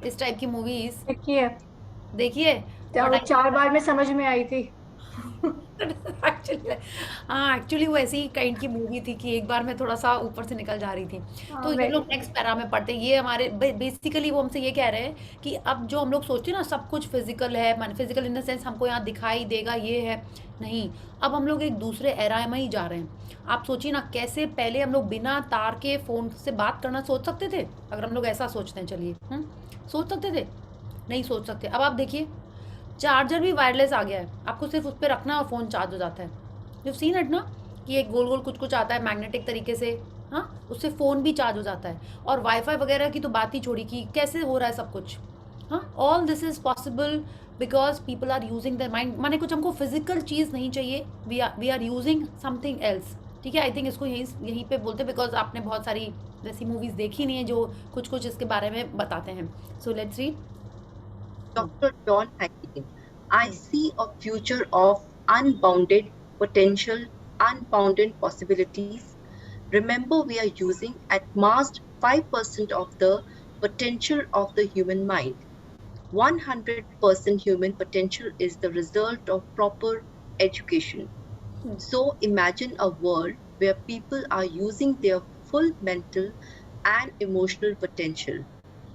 इस टाइप की मूवीज देखिए। वो 4 बार में समझ में आई थी। एक्चुअली वो ऐसी काइंड की मूवी थी कि एक बार में थोड़ा सा ऊपर से निकल जा रही थी। तो ये लोग नेक्स्ट पैरा में पढ़ते हैं। ये हमारे बेसिकली वो हमसे ये कह रहे हैं कि अब जो हम लोग सोचते हैं ना सब कुछ फिजिकल है, फिजिकल इन द सेंस हमको यहाँ दिखाई देगा, ये है नहीं। अब हम लोग एक दूसरे एरा में ही जा रहे हैं। आप सोचिए ना, कैसे पहले हम लोग बिना तार के फ़ोन से बात करना सोच सकते थे? अगर हम लोग ऐसा सोचते हैं, चलिए सोच सकते थे? नहीं सोच सकते। अब आप देखिए, चार्जर भी वायरलेस आ गया है, आपको सिर्फ उस पर रखना और फ़ोन चार्ज हो जाता है। यू सीन इट ना, कि एक गोल गोल कुछ आता है मैग्नेटिक तरीके से, हाँ, उससे फ़ोन भी चार्ज हो जाता है। और वाईफाई वगैरह की तो बात ही छोड़ी कि कैसे हो रहा है सब कुछ। हाँ, all this is possible because people are using their mind, माने कुछ हमको फिजिकल चीज़ नहीं चाहिए, we are using something else, ठीक है। आई थिंक इसको यहीं पे बोलते, बिकॉज आपने बहुत सारी वैसी मूवीज़ देखी नहीं है जो कुछ कुछ इसके बारे में बताते हैं। सो let's read. Dr. John Hackett, I see a future of unbounded potential, unbounded possibilities. Remember, we are using at most 5% of the potential of the human mind. 100% human potential is the result of proper education. So imagine a world where people are using their full mental and emotional potential.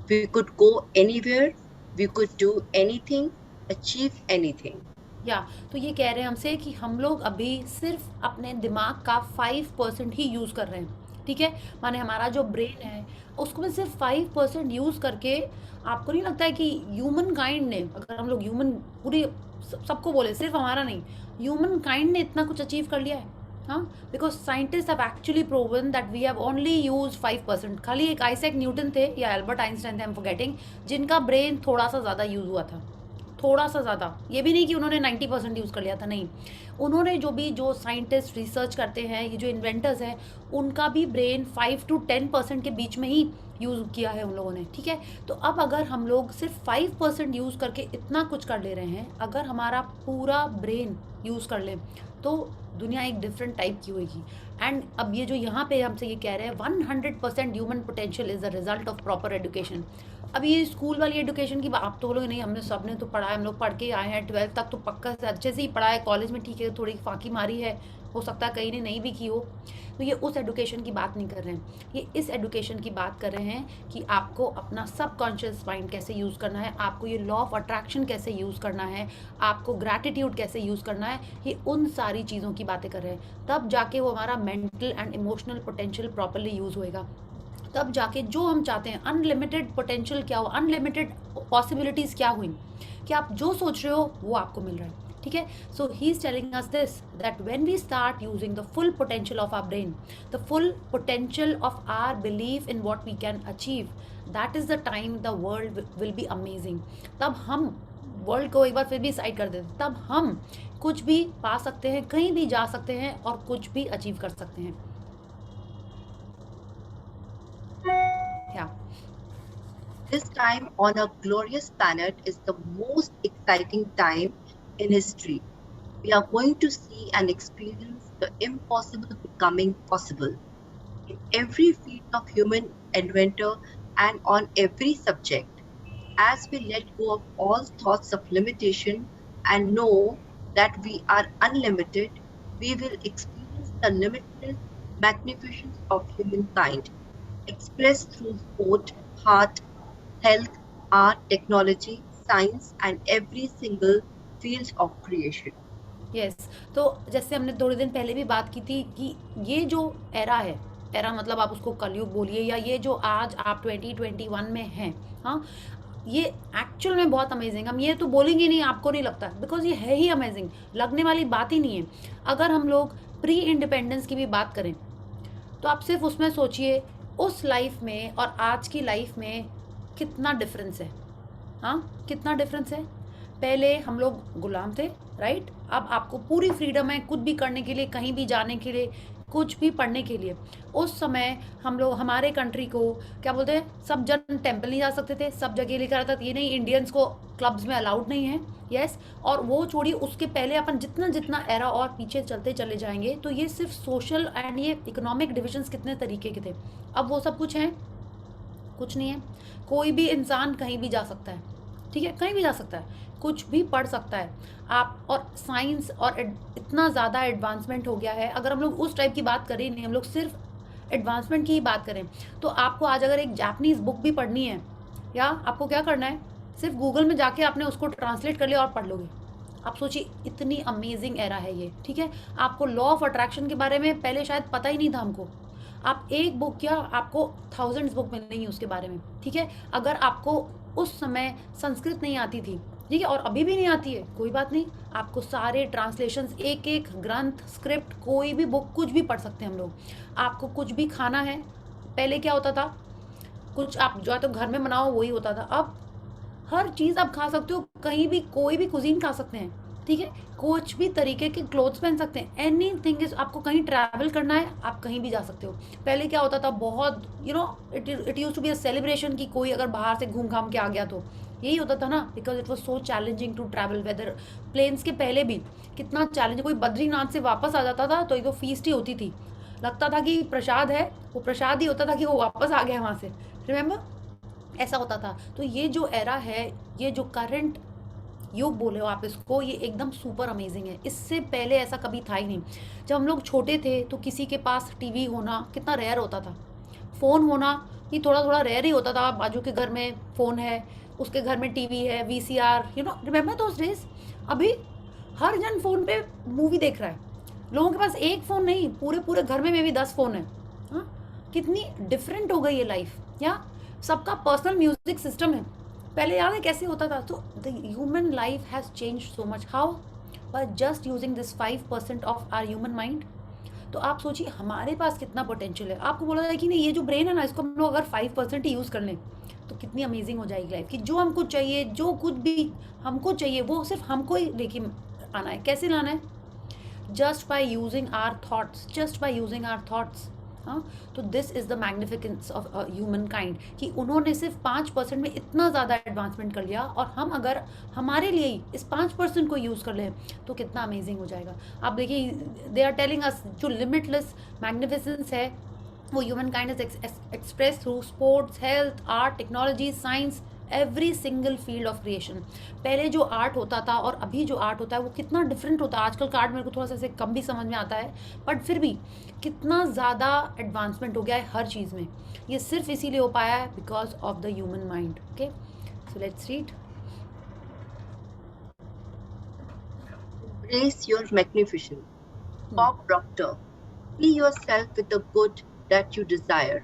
We could go anywhere, we could do anything, achieve anything. या तो ये कह रहे हैं हमसे कि हम लोग अभी सिर्फ अपने दिमाग का 5% ही यूज़ कर रहे हैं, ठीक है। माने हमारा जो ब्रेन है उसको मैं सिर्फ 5% यूज़ करके, आपको नहीं लगता है कि ह्यूमन काइंड ने, अगर हम लोग ह्यूमन पूरी सबको बोले, सिर्फ हमारा नहीं, ह्यूमन काइंड ने इतना कुछ अचीव कर लिया है, हाँ। Because scientist have actually proven that we have only use 5%। खाली एक आइजैक न्यूटन थे या एल्बर्ट आइंस्टाइन थे, आई एम फॉरगेटिंग, जिनका ब्रेन थोड़ा सा ज़्यादा यूज़ हुआ था, थोड़ा सा ज़्यादा। ये भी नहीं कि उन्होंने 90% यूज़ कर लिया था, नहीं। उन्होंने जो साइंटिस्ट रिसर्च करते हैं, ये जो इन्वेंटर्स हैं, उनका भी ब्रेन 5 to 10% के बीच में ही यूज़ किया है उन लोगों ने, ठीक है। तो अब अगर हम लोग सिर्फ 5% यूज़ करके इतना कुछ कर ले रहे हैं, अगर हमारा पूरा ब्रेन यूज़ कर लें तो दुनिया एक डिफरेंट टाइप की होगी। एंड अब ये जो यहाँ पे हमसे ये कह रहे हैं 100% human potential is the result of proper education. अब ये स्कूल वाली एजुकेशन की आप तो बोलोगे नहीं, हमने सबने तो पढ़ा है, हम लोग पढ़ के आए हैं, 12th तक तो पक्का से अच्छे से ही पढ़ा है, कॉलेज में ठीक है थोड़ी फाकी मारी है, हो सकता है कहीं ने नहीं भी की हो। तो ये उस एजुकेशन की बात नहीं कर रहे हैं, ये इस एजुकेशन की बात कर रहे हैं कि आपको अपना सबकॉन्शियस माइंड कैसे यूज़ करना है, आपको ये लॉ ऑफ अट्रैक्शन कैसे यूज़ करना है, आपको ग्रैटिट्यूड कैसे यूज़ करना है, ये उन सारी चीज़ों की बातें कर रहे हैं। तब जाके वो हमारा mental and emotional potential properly use होएगा, तब जाके जो हम चाहते हैं, अनलिमिटेड पोटेंशियल क्या हो, अनलिमिटेड पॉसिबिलिटीज़ क्या हुई, कि आप जो सोच रहे हो वो आपको मिल रहा है, ठीक है। So he is telling us this that when we start using the full potential of our brain, the full potential of our belief in what we can achieve, that is the time the world will be amazing. तब हम world को एक बार फिर भी side कर देते, तब हम कुछ भी पा सकते हैं, कहीं भी जा सकते हैं और कुछ भी अचीव कर सकते हैं। Yeah. This time on a glorious planet is the most exciting time in history. We are going to see and experience the impossible becoming possible in every field of human inventor and on every subject. As we let go of all thoughts of limitation and know that we are unlimited, we will experience the limitless magnificence of humankind, expressed through sport, heart, health, art, technology, science, and every single field of creation. Yes तो जैसे हमने थोड़े दिन पहले भी बात की थी कि ये जो एरा है, एरा मतलब आप उसको कलयुग बोलिए, या ये जो आज आप 2021 में हैं, हाँ, ये एक्चुअल में बहुत अमेजिंग। हम ये तो बोलेंगे नहीं, आपको नहीं लगता, बिकॉज ये है ही अमेजिंग, लगने वाली बात ही नहीं है। अगर हम लोग प्री इंडिपेंडेंस की भी बात करें तो आप सिर्फ उसमें सोचिए, उस लाइफ में और आज की लाइफ में कितना डिफरेंस है, हाँ, कितना डिफरेंस है। पहले हम लोग गुलाम थे, राइट। अब आपको पूरी फ्रीडम है कुछ भी करने के लिए, कहीं भी जाने के लिए, कुछ भी पढ़ने के लिए। उस समय हम लोग, हमारे कंट्री को क्या बोलते हैं, सब जन टेम्पल नहीं जा सकते थे, सब जगह लेकर आता था, ये नहीं इंडियंस को क्लब्स में अलाउड नहीं है, यस। और वो छोड़िए, उसके पहले अपन जितना जितना एरा और पीछे चलते चले जाएंगे तो ये सिर्फ सोशल एंड ये इकोनॉमिक डिविजन्स कितने तरीके के थे, अब वो सब कुछ है, कुछ नहीं है। कोई भी इंसान कहीं भी जा सकता है, ठीक है, कहीं भी जा सकता है, कुछ भी पढ़ सकता है आप। और साइंस और इतना ज़्यादा एडवांसमेंट हो गया है, अगर हम लोग उस टाइप की बात करें नहीं, हम लोग सिर्फ एडवांसमेंट की ही बात करें, तो आपको आज अगर एक जापानीज़ बुक भी पढ़नी है, या आपको क्या करना है, सिर्फ गूगल में जाके आपने उसको ट्रांसलेट कर लिया और पढ़ लोगे। आप सोचिए, इतनी अमेजिंग एरा है ये, ठीक है। आपको लॉ ऑफ अट्रैक्शन के बारे में पहले शायद पता ही नहीं था हमको, आप एक बुक क्या, आपको थाउजेंड्स बुक मिलेंगी उसके बारे में, ठीक है। अगर आपको उस समय संस्कृत नहीं आती थी, ठीक है, और अभी भी नहीं आती है, कोई बात नहीं, आपको सारे ट्रांसलेशंस, एक एक ग्रंथ, स्क्रिप्ट, कोई भी बुक, कुछ भी पढ़ सकते हैं हम लोग। आपको कुछ भी खाना है, पहले क्या होता था, कुछ आप जो है तो घर में बनाओ वही होता था, अब हर चीज़ आप खा सकते हो, कहीं भी कोई भी कुजीन खा सकते हैं, ठीक है, कुछ भी तरीके के क्लोथ्स पहन सकते हैं, एनीथिंग इज, आपको कहीं ट्रैवल करना है आप कहीं भी जा सकते हो। पहले क्या होता था, बहुत it used to be a celebration कि कोई अगर बाहर से घूम घाम के आ गया तो यही होता था ना, because it was so challenging to travel, whether planes के पहले भी कितना चैलेंज, कोई बद्रीनाथ से वापस आ जाता था तो एक तो फीस्ट ही होती थी, लगता था कि प्रसाद है, वो प्रसाद ही होता था कि वो वापस आ गया वहाँ से, रिमेंबर, ऐसा होता था। तो ये जो एरा है, ये जो करंट युग बोले हो आप इसको, ये एकदम सुपर अमेजिंग है। इससे पहले ऐसा कभी था ही नहीं। जब हम लोग छोटे थे तो किसी के पास टीवी होना कितना रेयर होता था, फ़ोन होना ये थोड़ा थोड़ा रेयर ही होता था, बाजू के घर में फ़ोन है, उसके घर में टीवी है, वीसीआर, रिमेंबर दोस डेज। अभी हर जन फ़ोन पे मूवी देख रहा है, लोगों के पास एक फ़ोन नहीं, पूरे पूरे घर में भी 10 फ़ोन है। हाँ, कितनी डिफरेंट हो गई है लाइफ, या सबका पर्सनल म्यूजिक सिस्टम है। पहले याद है कैसे होता था? तो the human life has change so much. How? By just using this 5% of our human mind. तो आप सोचिए हमारे पास कितना पोटेंशियल है। आपको बोला जाए कि नहीं, ये जो ब्रेन है ना, इसको हम लोग अगर 5% ही यूज़ कर लें तो कितनी अमेजिंग हो जाएगी लाइफ, कि जो हमको चाहिए, जो कुछ भी हमको चाहिए वो सिर्फ हमको ही लेके आना है। कैसे लाना है? Just by using our thoughts, just by using our thoughts. हाँ, तो this is the magnificence of human kind, कि उन्होंने सिर्फ 5% में इतना ज़्यादा एडवांसमेंट कर लिया, और हम अगर हमारे लिए ही इस 5% को यूज़ कर लें तो कितना अमेजिंग हो जाएगा। आप देखिए, दे आर टेलिंग अस जो लिमिटलेस मैग्निफिसेंस है वो human kind is express through sports, health, art, technology, science, every single field of creation. पहले जो आर्ट होता था और अभी जो आर्ट होता है वो कितना डिफरेंट होता है। आजकल का आर्ट मेरे को थोड़ा सा ऐसे कम भी समझ में आता है, बट फिर भी कितना ज़्यादा एडवांसमेंट हो गया है हर चीज़ में। ये सिर्फ इसीलिए हो पाया है because of the human mind. Okay, so let's read. Embrace your magnificence. Bob Proctor. Be yourself with the good that you desire.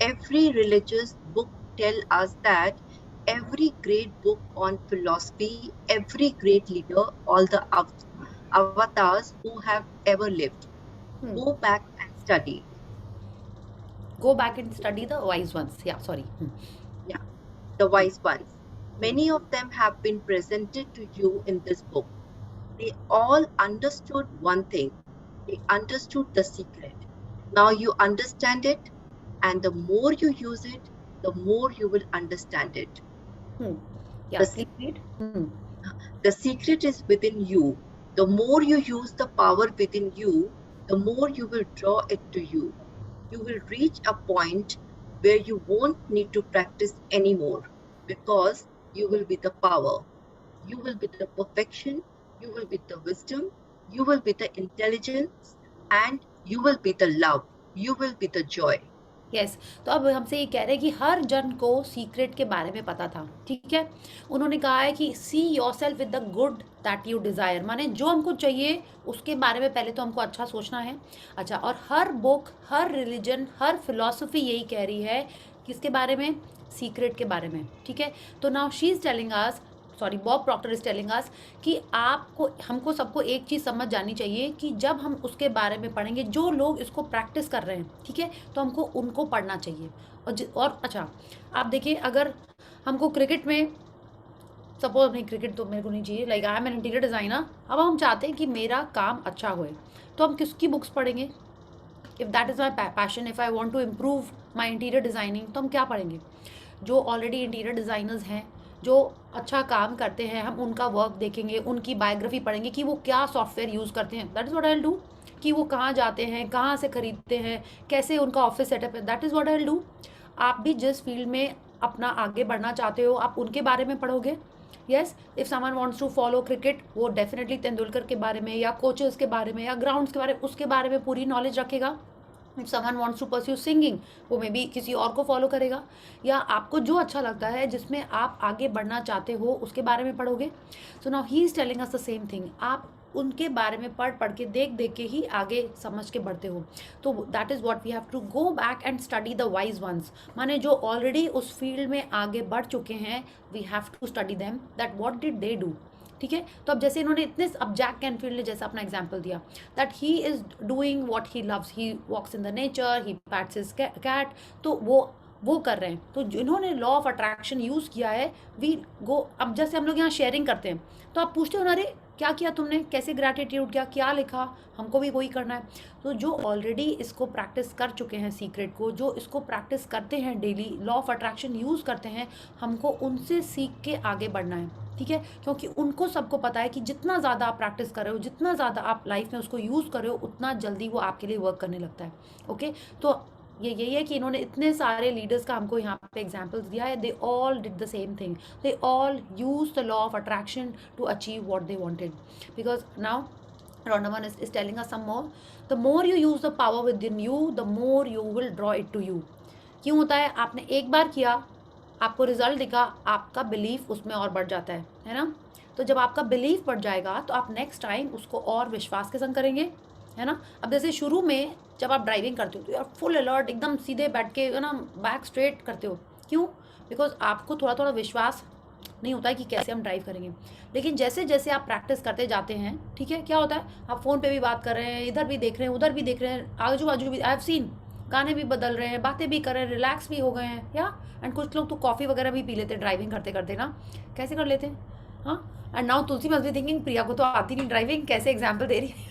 Every religious book tell us that, every great book on philosophy, every great leader, all the avatars who have ever lived. Go back and study. Go back and study the wise ones. Yeah, sorry. Yeah, the wise ones. Many of them have been presented to you in this book. They all understood one thing. They understood the secret. Now you understand it, and the more you use it, the more you will understand it. Yeah, please read. The secret is within you. The more you use the power within you, the more you will draw it to you. You will reach a point where you won't need to practice anymore, because you will be the power. You will be the perfection. You will be the wisdom. You will be the intelligence, and you will be the love. You will be the joy. Yes, तो अब हमसे ये कह रहे हैं कि हर जन को सीक्रेट के बारे में पता था, ठीक है। उन्होंने कहा है कि see your self with the good that you desire, माने जो हमको चाहिए उसके बारे में पहले तो हमको अच्छा सोचना है। अच्छा, और हर बुक, हर रिलीजन, हर फिलॉसफी यही कह रही है किसके बारे में? सीक्रेट के बारे में, ठीक है। तो now she is telling us, sorry, Bob Procter is telling us कि आपको, हमको सबको एक चीज़ समझ जानी चाहिए कि जब हम उसके बारे में पढ़ेंगे, जो लोग इसको प्रैक्टिस कर रहे हैं, ठीक है, तो हमको उनको पढ़ना चाहिए। और अच्छा, आप देखिए, अगर हमको क्रिकेट में, सपोज नहीं, क्रिकेट तो मेरे को नहीं चाहिए, like I am an interior designer, अब हम चाहते हैं कि मेरा काम अच्छा होए, तो हम किसकी बुक्स पढ़ेंगे? If that is my passion, if I want to improve my interior designing, तो हम क्या पढ़ेंगे? जो ऑलरेडी इंटीरियर डिज़ाइनर्स हैं, जो अच्छा काम करते हैं, हम उनका वर्क देखेंगे, उनकी बायोग्राफी पढ़ेंगे कि वो क्या सॉफ्टवेयर यूज़ करते हैं। That is what I will do, कि वो कहाँ जाते हैं, कहाँ से खरीदते हैं, कैसे उनका ऑफिस सेटअप है। That is what I will do. आप भी जिस फील्ड में अपना आगे बढ़ना चाहते हो, आप उनके बारे में पढ़ोगे। Yes, if someone wants to follow cricket, वो डेफिनेटली तेंदुलकर के बारे में, या कोचेस के बारे में, या ग्राउंड्स के बारे में, उसके बारे में पूरी नॉलेज रखेगा। If someone wants to pursue singing, वो मे बी किसी और को फॉलो करेगा, या आपको जो अच्छा लगता है, जिसमें आप आगे बढ़ना चाहते हो, उसके बारे में पढ़ोगे। So now he is telling us the same thing. आप उनके बारे में पढ़ के, देख के ही आगे समझ के बढ़ते हो। तो that is what we have to go back and study the wise ones, माने जो ऑलरेडी उस फील्ड में आगे बढ़ चुके हैं, we have to study them, that what did they do, ठीक है। तो अब जैसे इन्होंने इतने, अब जैक कैनफील्ड ने जैसा अपना एग्जाम्पल दिया, that he is doing what he loves, he walks in the nature, he pats his cat, तो वो वो कर रहे हैं। तो जिन्होंने लॉ ऑफ अट्रैक्शन यूज़ किया है, वी गो, अब जैसे हम लोग यहाँ शेयरिंग करते हैं तो आप पूछते हो ना, अरे क्या किया तुमने, कैसे ग्रैटिट्यूड किया, क्या लिखा, हमको भी वही करना है। तो जो ऑलरेडी इसको प्रैक्टिस कर चुके हैं सीक्रेट को, जो इसको प्रैक्टिस करते हैं daily, law of attraction use करते हैं, हमको उनसे सीख के आगे बढ़ना है, ठीक है। क्योंकि उनको सबको पता है कि जितना ज़्यादा आप प्रैक्टिस कर रहे हो, जितना ज़्यादा आप लाइफ में उसको यूज़ कर रहे हो, उतना जल्दी वो आपके लिए वर्क करने लगता है। ओके, तो ये यही है कि इन्होंने इतने सारे लीडर्स का हमको यहाँ पे एग्जाम्पल्स दिया है। They all did the same thing, they all use the law of attraction to achieve what they wanted. Because now Rhonda is telling us some more. The more you use the power within you, the more you will draw it to you. क्यों होता है, आपने एक बार किया, आपको result दिखा, आपका belief उसमें और बढ़ जाता है ना। तो जब आपका बिलीफ बढ़ जाएगा तो आप नेक्स्ट टाइम उसको और विश्वास के संग करेंगे, है ना। अब जैसे शुरू में जब आप ड्राइविंग करते हो तो यार फुल अलर्ट, एकदम सीधे बैठ के, है ना, बैक स्ट्रेट करते हो। क्यों? बिकॉज आपको थोड़ा थोड़ा विश्वास नहीं होता है कि कैसे हम ड्राइव करेंगे। लेकिन जैसे जैसे आप प्रैक्टिस करते जाते हैं, ठीक है, क्या होता है, आप फ़ोन पे भी बात कर रहे हैं, इधर भी देख रहे हैं, उधर भी देख रहे हैं, आजू बाजू भी, आई हैव सीन, गाने भी बदल रहे हैं, बातें भी कर रहे हैं, रिलैक्स भी हो गए हैं, या एंड कुछ लोग तो कॉफ़ी वगैरह भी पी लेते हैं ड्राइविंग करते करते ना, कैसे कर लेते हैं, हाँ। And now Tulsi must be thinking, Priya को तो आती नहीं ड्राइविंग, कैसे एग्जाम्पल दे रही है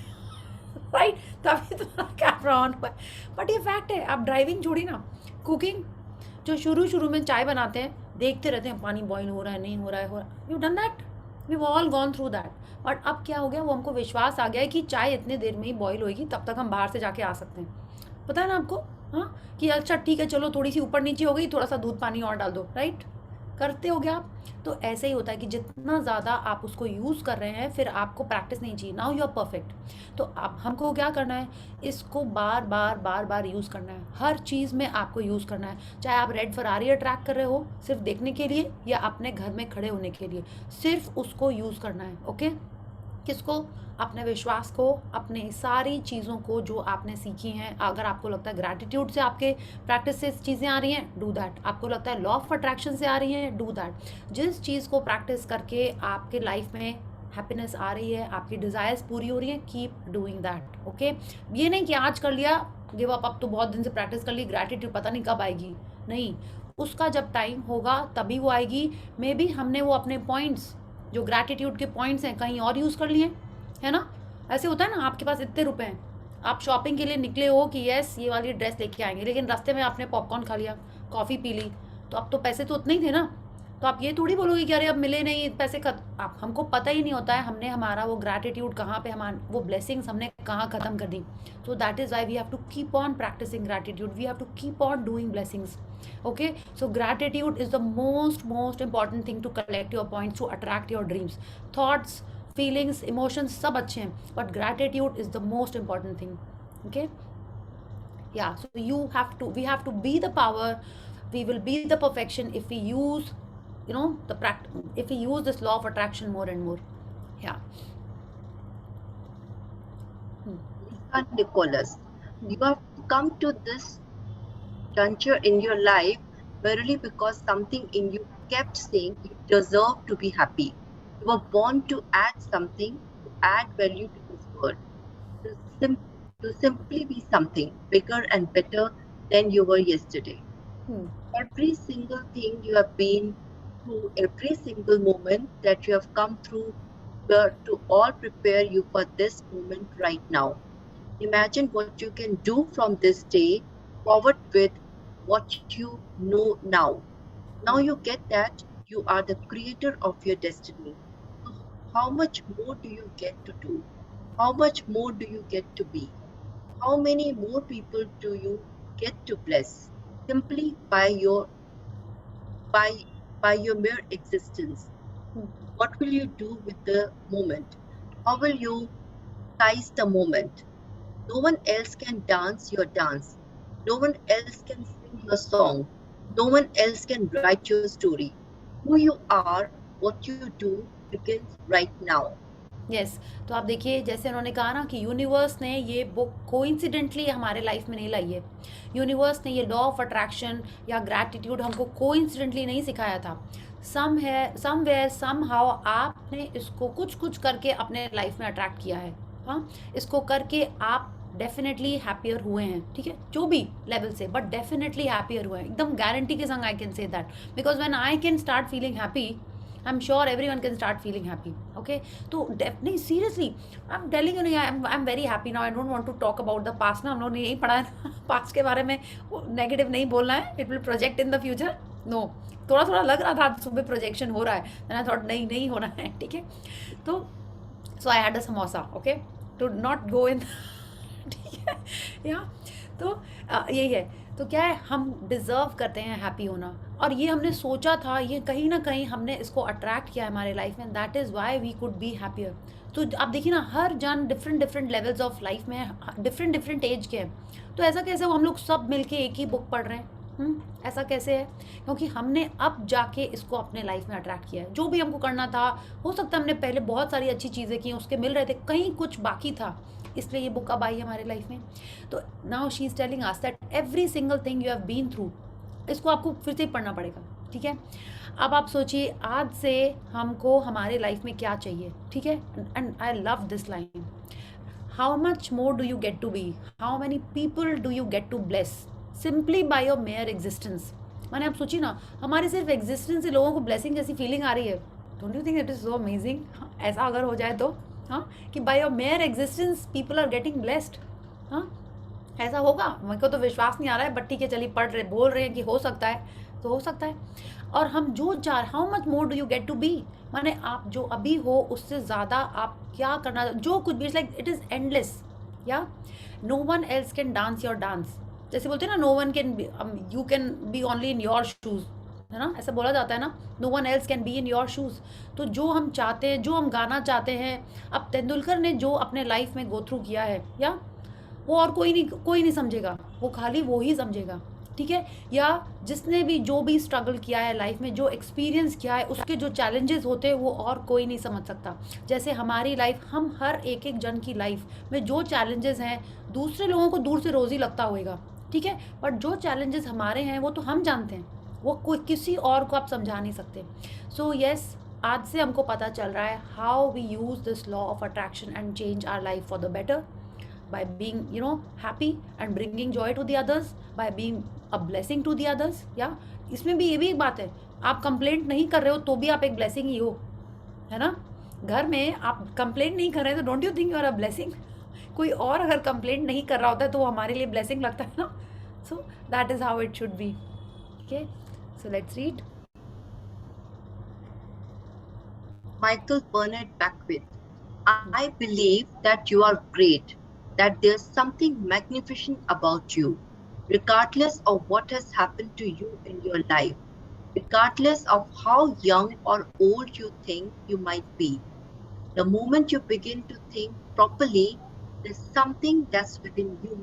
राइट, तभी तुम्हारा कैमरा ऑन हुआ है। बट ये फैक्ट है, आप ड्राइविंग छोड़ी ना, कुकिंग, जो शुरू में चाय बनाते हैं, देखते रहते हैं पानी बॉईल हो रहा है, नहीं हो रहा है, you done that, we all gone through that. But अब क्या हो गया, वो हमको विश्वास आ गया है कि चाय इतने देर में ही बॉईल होएगी, तब तक हम बाहर से जाके आ सकते हैं। पता है ना आपको, हाँ, कि अच्छा ठीक है, चलो थोड़ी सी ऊपर नीचे हो गई, थोड़ा सा दूध पानी और डाल दो, राइट, करते हो गया आप। तो ऐसे ही होता है कि जितना ज़्यादा आप उसको यूज़ कर रहे हैं, फिर आपको प्रैक्टिस नहीं चाहिए, नाउ यू आर परफेक्ट। तो अब हमको क्या करना है, इसको बार बार यूज़ करना है, हर चीज़ में आपको यूज़ करना है। चाहे आप रेड फरारी ट्रैक कर रहे हो सिर्फ देखने के लिए, या अपने घर में खड़े होने के लिए, सिर्फ उसको यूज़ करना है। ओके, किसको, अपने विश्वास को, अपने सारी चीज़ों को जो आपने सीखी हैं। अगर आपको लगता है ग्रैटिट्यूड से आपके प्रैक्टिस से चीज़ें आ रही हैं, डू दैट। आपको लगता है लॉ ऑफ अट्रैक्शन से आ रही हैं, डू दैट। जिस चीज़ को प्रैक्टिस करके आपके लाइफ में हैप्पीनेस आ रही है, आपकी डिज़ायर्स पूरी हो रही हैं, कीप डूइंग दैट। ओके, ये नहीं कि आज कर लिया, गिव अप, अब तो बहुत दिन से प्रैक्टिस कर ली, ग्रैटिट्यूड पता नहीं कब आएगी, नहीं, उसका जब टाइम होगा तभी वो आएगी। मे बी हमने वो अपने पॉइंट्स, जो ग्रैटिट्यूड के पॉइंट्स हैं, कहीं और यूज़ कर लिए, है ना। ऐसे होता है ना, आपके पास इतने रुपए हैं, आप शॉपिंग के लिए निकले हो कि यस ये वाली ड्रेस लेके आएंगे, लेकिन रास्ते में आपने पॉपकॉर्न खा लिया, कॉफ़ी पी ली, तो अब तो पैसे तो उतने ही थे ना। तो आप ये थोड़ी बोलोगे कि अरे अब मिले नहीं पैसे, आप, हमको पता ही नहीं होता है हमने हमारा वो ग्रैटिट्यूड कहाँ पे, वो ब्लेसिंग्स हमने कहाँ ख़त्म कर दी। So that is why we have to keep on practising gratitude, we have to keep on doing blessings. Okay, so gratitude is the most important thing to collect your points, to attract your dreams, thoughts, feelings, emotions सब अच्छे हैं, but gratitude is the most important thing. Okay, yeah so we have to be the power, we will be the perfection if we use, you know, if we use this law of attraction more and more. Yeah. Nicholas, you have come to this juncture in your life merely because something in you kept saying you deserve to be happy. You were born to add something, to add value to this world, to simply be something bigger and better than you were yesterday. Every single thing you have been through, every single moment that you have come through, were to all prepare you for this moment right now. Imagine what you can do from this day forward with what you know now. Now you get that you are the creator of your destiny. How much more do you get to do? How much more do you get to be? How many more people do you get to bless? Simply by your mere existence. What will you do with the moment? How will you seize the moment? No one else can dance your dance. No one else can sing your song. No one else can write your story. Who you are, what you do begins right now. Yes, तो आप देखिए, जैसे उन्होंने कहा ना कि universe ने ये बुक कोइंसिडेंटली हमारे लाइफ में नहीं लाई है। यूनिवर्स ने ये लॉ ऑफ अट्रैक्शन या ग्रैटिट्यूड हमको कोइंसिडेंटली नहीं सिखाया था। समवेयर समहाउ आपने इसको कुछ करके अपने लाइफ में अट्रैक्ट किया है। हाँ, इसको करके आप डेफिनेटली हैप्पियर हुए हैं, ठीक है, जो भी लेवल से, बट डेफिनेटली हैप्पियर हुए हैं, एकदम गारंटी के संग I can say that, because when I can start feeling happy, I am sure everyone can start feeling happy, okay. तो नहीं seriously I am telling you, I am very happy now, I don't want to talk about the past ना, हम लोगों ने यही पढ़ा है past के बारे में नेगेटिव नहीं बोलना है, it will project in the future, no, थोड़ा थोड़ा लग रहा था सुबह प्रोजेक्शन हो रहा है, देन आई थॉट नहीं होना है, ठीक है। तो so I had a samosa, okay, to not go in ठीक है, या तो यही है। तो क्या है, हम डिज़र्व करते हैं हैप्पी होना, और ये हमने सोचा था, ये कहीं ना कहीं हमने इसको अट्रैक्ट किया हमारे लाइफ में, that is why we could be happier. तो आप देखिए ना, हर जन डिफरेंट लेवल्स ऑफ लाइफ में डिफरेंट एज के हैं, तो ऐसा कैसे हम लोग सब मिलके एक ही बुक पढ़ रहे हैं? ऐसा कैसे है? क्योंकि हमने अब जाके इसको अपने लाइफ में अट्रैक्ट किया है। जो भी हमको करना था, हो सकता है हमने पहले बहुत सारी अच्छी चीज़ें की, उसके मिल रहे थे, कहीं कुछ बाकी था, इसलिए ये बुक अब आई है हमारे लाइफ में। तो now she is telling us that every single thing you have been through, इसको आपको फिर से पढ़ना पड़ेगा, ठीक है। अब आप सोचिए, आज से हमको हमारे लाइफ में क्या चाहिए, ठीक है। And I love this line, how much more do you get to be, how many people do you get to bless simply by your mere existence. मैंने आप सोचिए ना, हमारे सिर्फ एग्जिस्टेंस से लोगों को ब्लेसिंग जैसी फीलिंग आ रही है, don't you think it is so amazing? ऐसा अगर हो जाए तो, हाँ, कि by your mere existence people are getting blessed, हाँ, ऐसा होगा? मेरे को तो विश्वास नहीं आ रहा है, बट ठीक है, चलिए पढ़ रहे, बोल रहे हैं कि हो सकता है, तो हो सकता है। और हम जो how much more do you get to be, माने आप जो अभी हो उससे ज़्यादा आप क्या करना, जो कुछ भी, it's like it is endless, yeah no one else can dance your dance, जैसे बोलते हैं ना, no one can, you can be only in your shoes, है ना, ऐसा बोला जाता है ना, no one else can be in your shoes. तो जो हम चाहते हैं, जो हम गाना चाहते हैं, अब तेंदुलकर ने जो अपने लाइफ में गो थ्रू किया है, या वो और कोई नहीं समझेगा, वो खाली वो ही समझेगा, ठीक है। या जिसने भी जो भी स्ट्रगल किया है लाइफ में, जो एक्सपीरियंस किया है, उसके जो चैलेंजेस होते हैं वो और कोई नहीं समझ सकता। जैसे हमारी लाइफ, हम हर एक जन की लाइफ में जो चैलेंजेस हैं, दूसरे लोगों को दूर से रोज़ ही लगता होगा, ठीक है, बट जो चैलेंजेस हमारे हैं वो तो हम जानते हैं, वो कोई किसी और को आप समझा नहीं सकते। सो यस, आज से हमको पता चल रहा है how we use this law of attraction and change our life for the better, by being, you know, happy and bringing joy to the others, by being a blessing to the others, yeah। इसमें भी ये भी एक बात है, आप complaint नहीं कर रहे हो तो भी आप एक ब्लेसिंग ही हो, है ना। घर में आप कंप्लेंट नहीं कर रहे हैं तो don't you think you are a blessing? कोई और अगर कंप्लेंट नहीं कर रहा होता है तो वो हमारे लिए ब्लेसिंग लगता है ना। सो that is how it should be, okay. So let's read Michael Bernard Beckwith. I believe that you are great, that there's something magnificent about you, regardless of what has happened to you in your life, regardless of how young or old you think you might be. The moment you begin to think properly, there's something that's within you,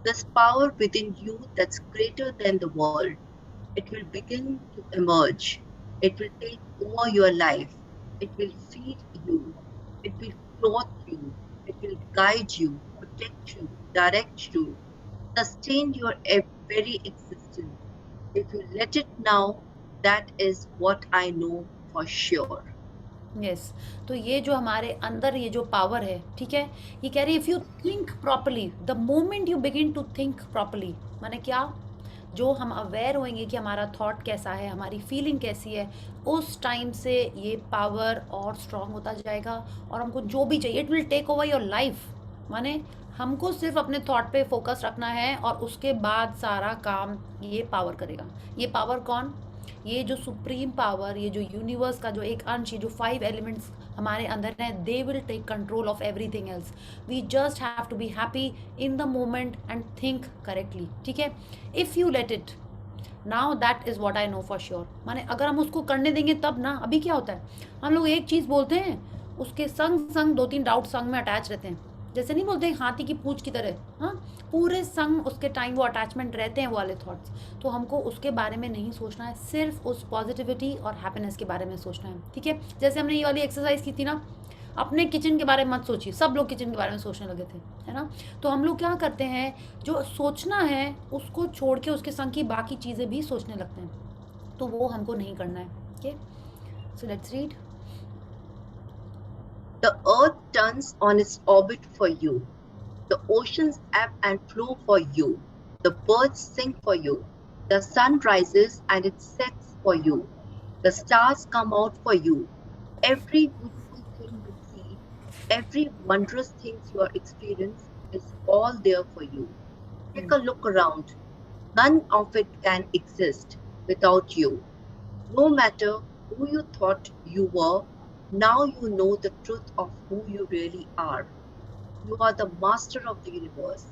this power within you that's greater than the world. It will begin to emerge. It will take over your life. It will feed you. It will clothe you. It will guide you, protect you, direct you, sustain your very existence. If you let it now, that is what I know for sure. Yes. तो ये जो हमारे अंदर ये जो power है, ठीक है, ये कह रही है if you think properly, the moment you begin to think properly, माने क्या, जो हम अवेयर होंगे कि हमारा थॉट कैसा है, हमारी फीलिंग कैसी है, उस टाइम से ये पावर और स्ट्रॉन्ग होता जाएगा, और हमको जो भी चाहिए, it will take over your life. माने हमको सिर्फ अपने थॉट पे फोकस रखना है, और उसके बाद सारा काम ये पावर करेगा। ये पावर कौन? ये जो सुप्रीम पावर, ये जो यूनिवर्स का जो एक अंश, ये जो 5 एलिमेंट्स हमारे अंदर हैं, they will take control of everything else. We just have to be happy in the moment and think correctly, ठीक है। If you let it now, that is what I know for sure. माने अगर हम उसको करने देंगे तब ना, अभी क्या होता है, हम लोग एक चीज़ बोलते हैं, उसके संग 2-3 डाउट संग में अटैच रहते हैं, जैसे नहीं बोलते हाथी की पूंछ की तरह, हाँ, पूरे संग उसके टाइम वो अटैचमेंट रहते हैं वो वाले थॉट्स। तो हमको उसके बारे में नहीं सोचना है, सिर्फ उस पॉजिटिविटी और हैप्पीनेस के बारे में सोचना है, ठीक है। जैसे हमने ये वाली एक्सरसाइज की थी ना, अपने किचन के बारे में मत सोचिए, सब लोग किचन के बारे में सोचने लगे थे, है ना। तो हम लोग क्या करते हैं, जो सोचना है उसको छोड़ के उसके संग की बाकी चीज़ें भी सोचने लगते हैं, तो वो हमको नहीं करना है, okay. So let's read. The earth turns on its orbit for you. The oceans ebb and flow for you. The birds sing for you. The sun rises and it sets for you. The stars come out for you. Every beautiful thing you see, every wondrous thing you experience is all there for you. Take a look around. None of it can exist without you. No matter who you thought you were, now you know the truth of who you really are. You are the master of the universe.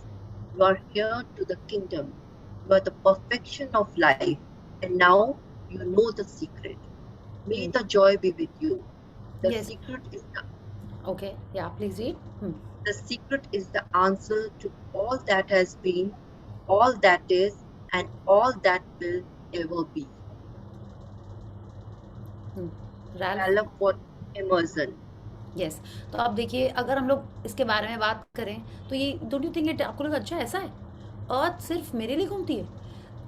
You are here to the kingdom. You are the perfection of life. And now you know the secret. May the joy be with you. The Yes. secret is Okay. Yeah, please read. the secret is the answer to all that has been, all that is, and all that will ever be. Ralph. Ralph Waldo Emerson. Yes. तो अब देखिए, अगर हम लोग इसके बारे में बात करें तो ये डोंट यू थिंक इट, आपको लगा अच्छा ऐसा है, अर्थ सिर्फ मेरे लिए घूमती है,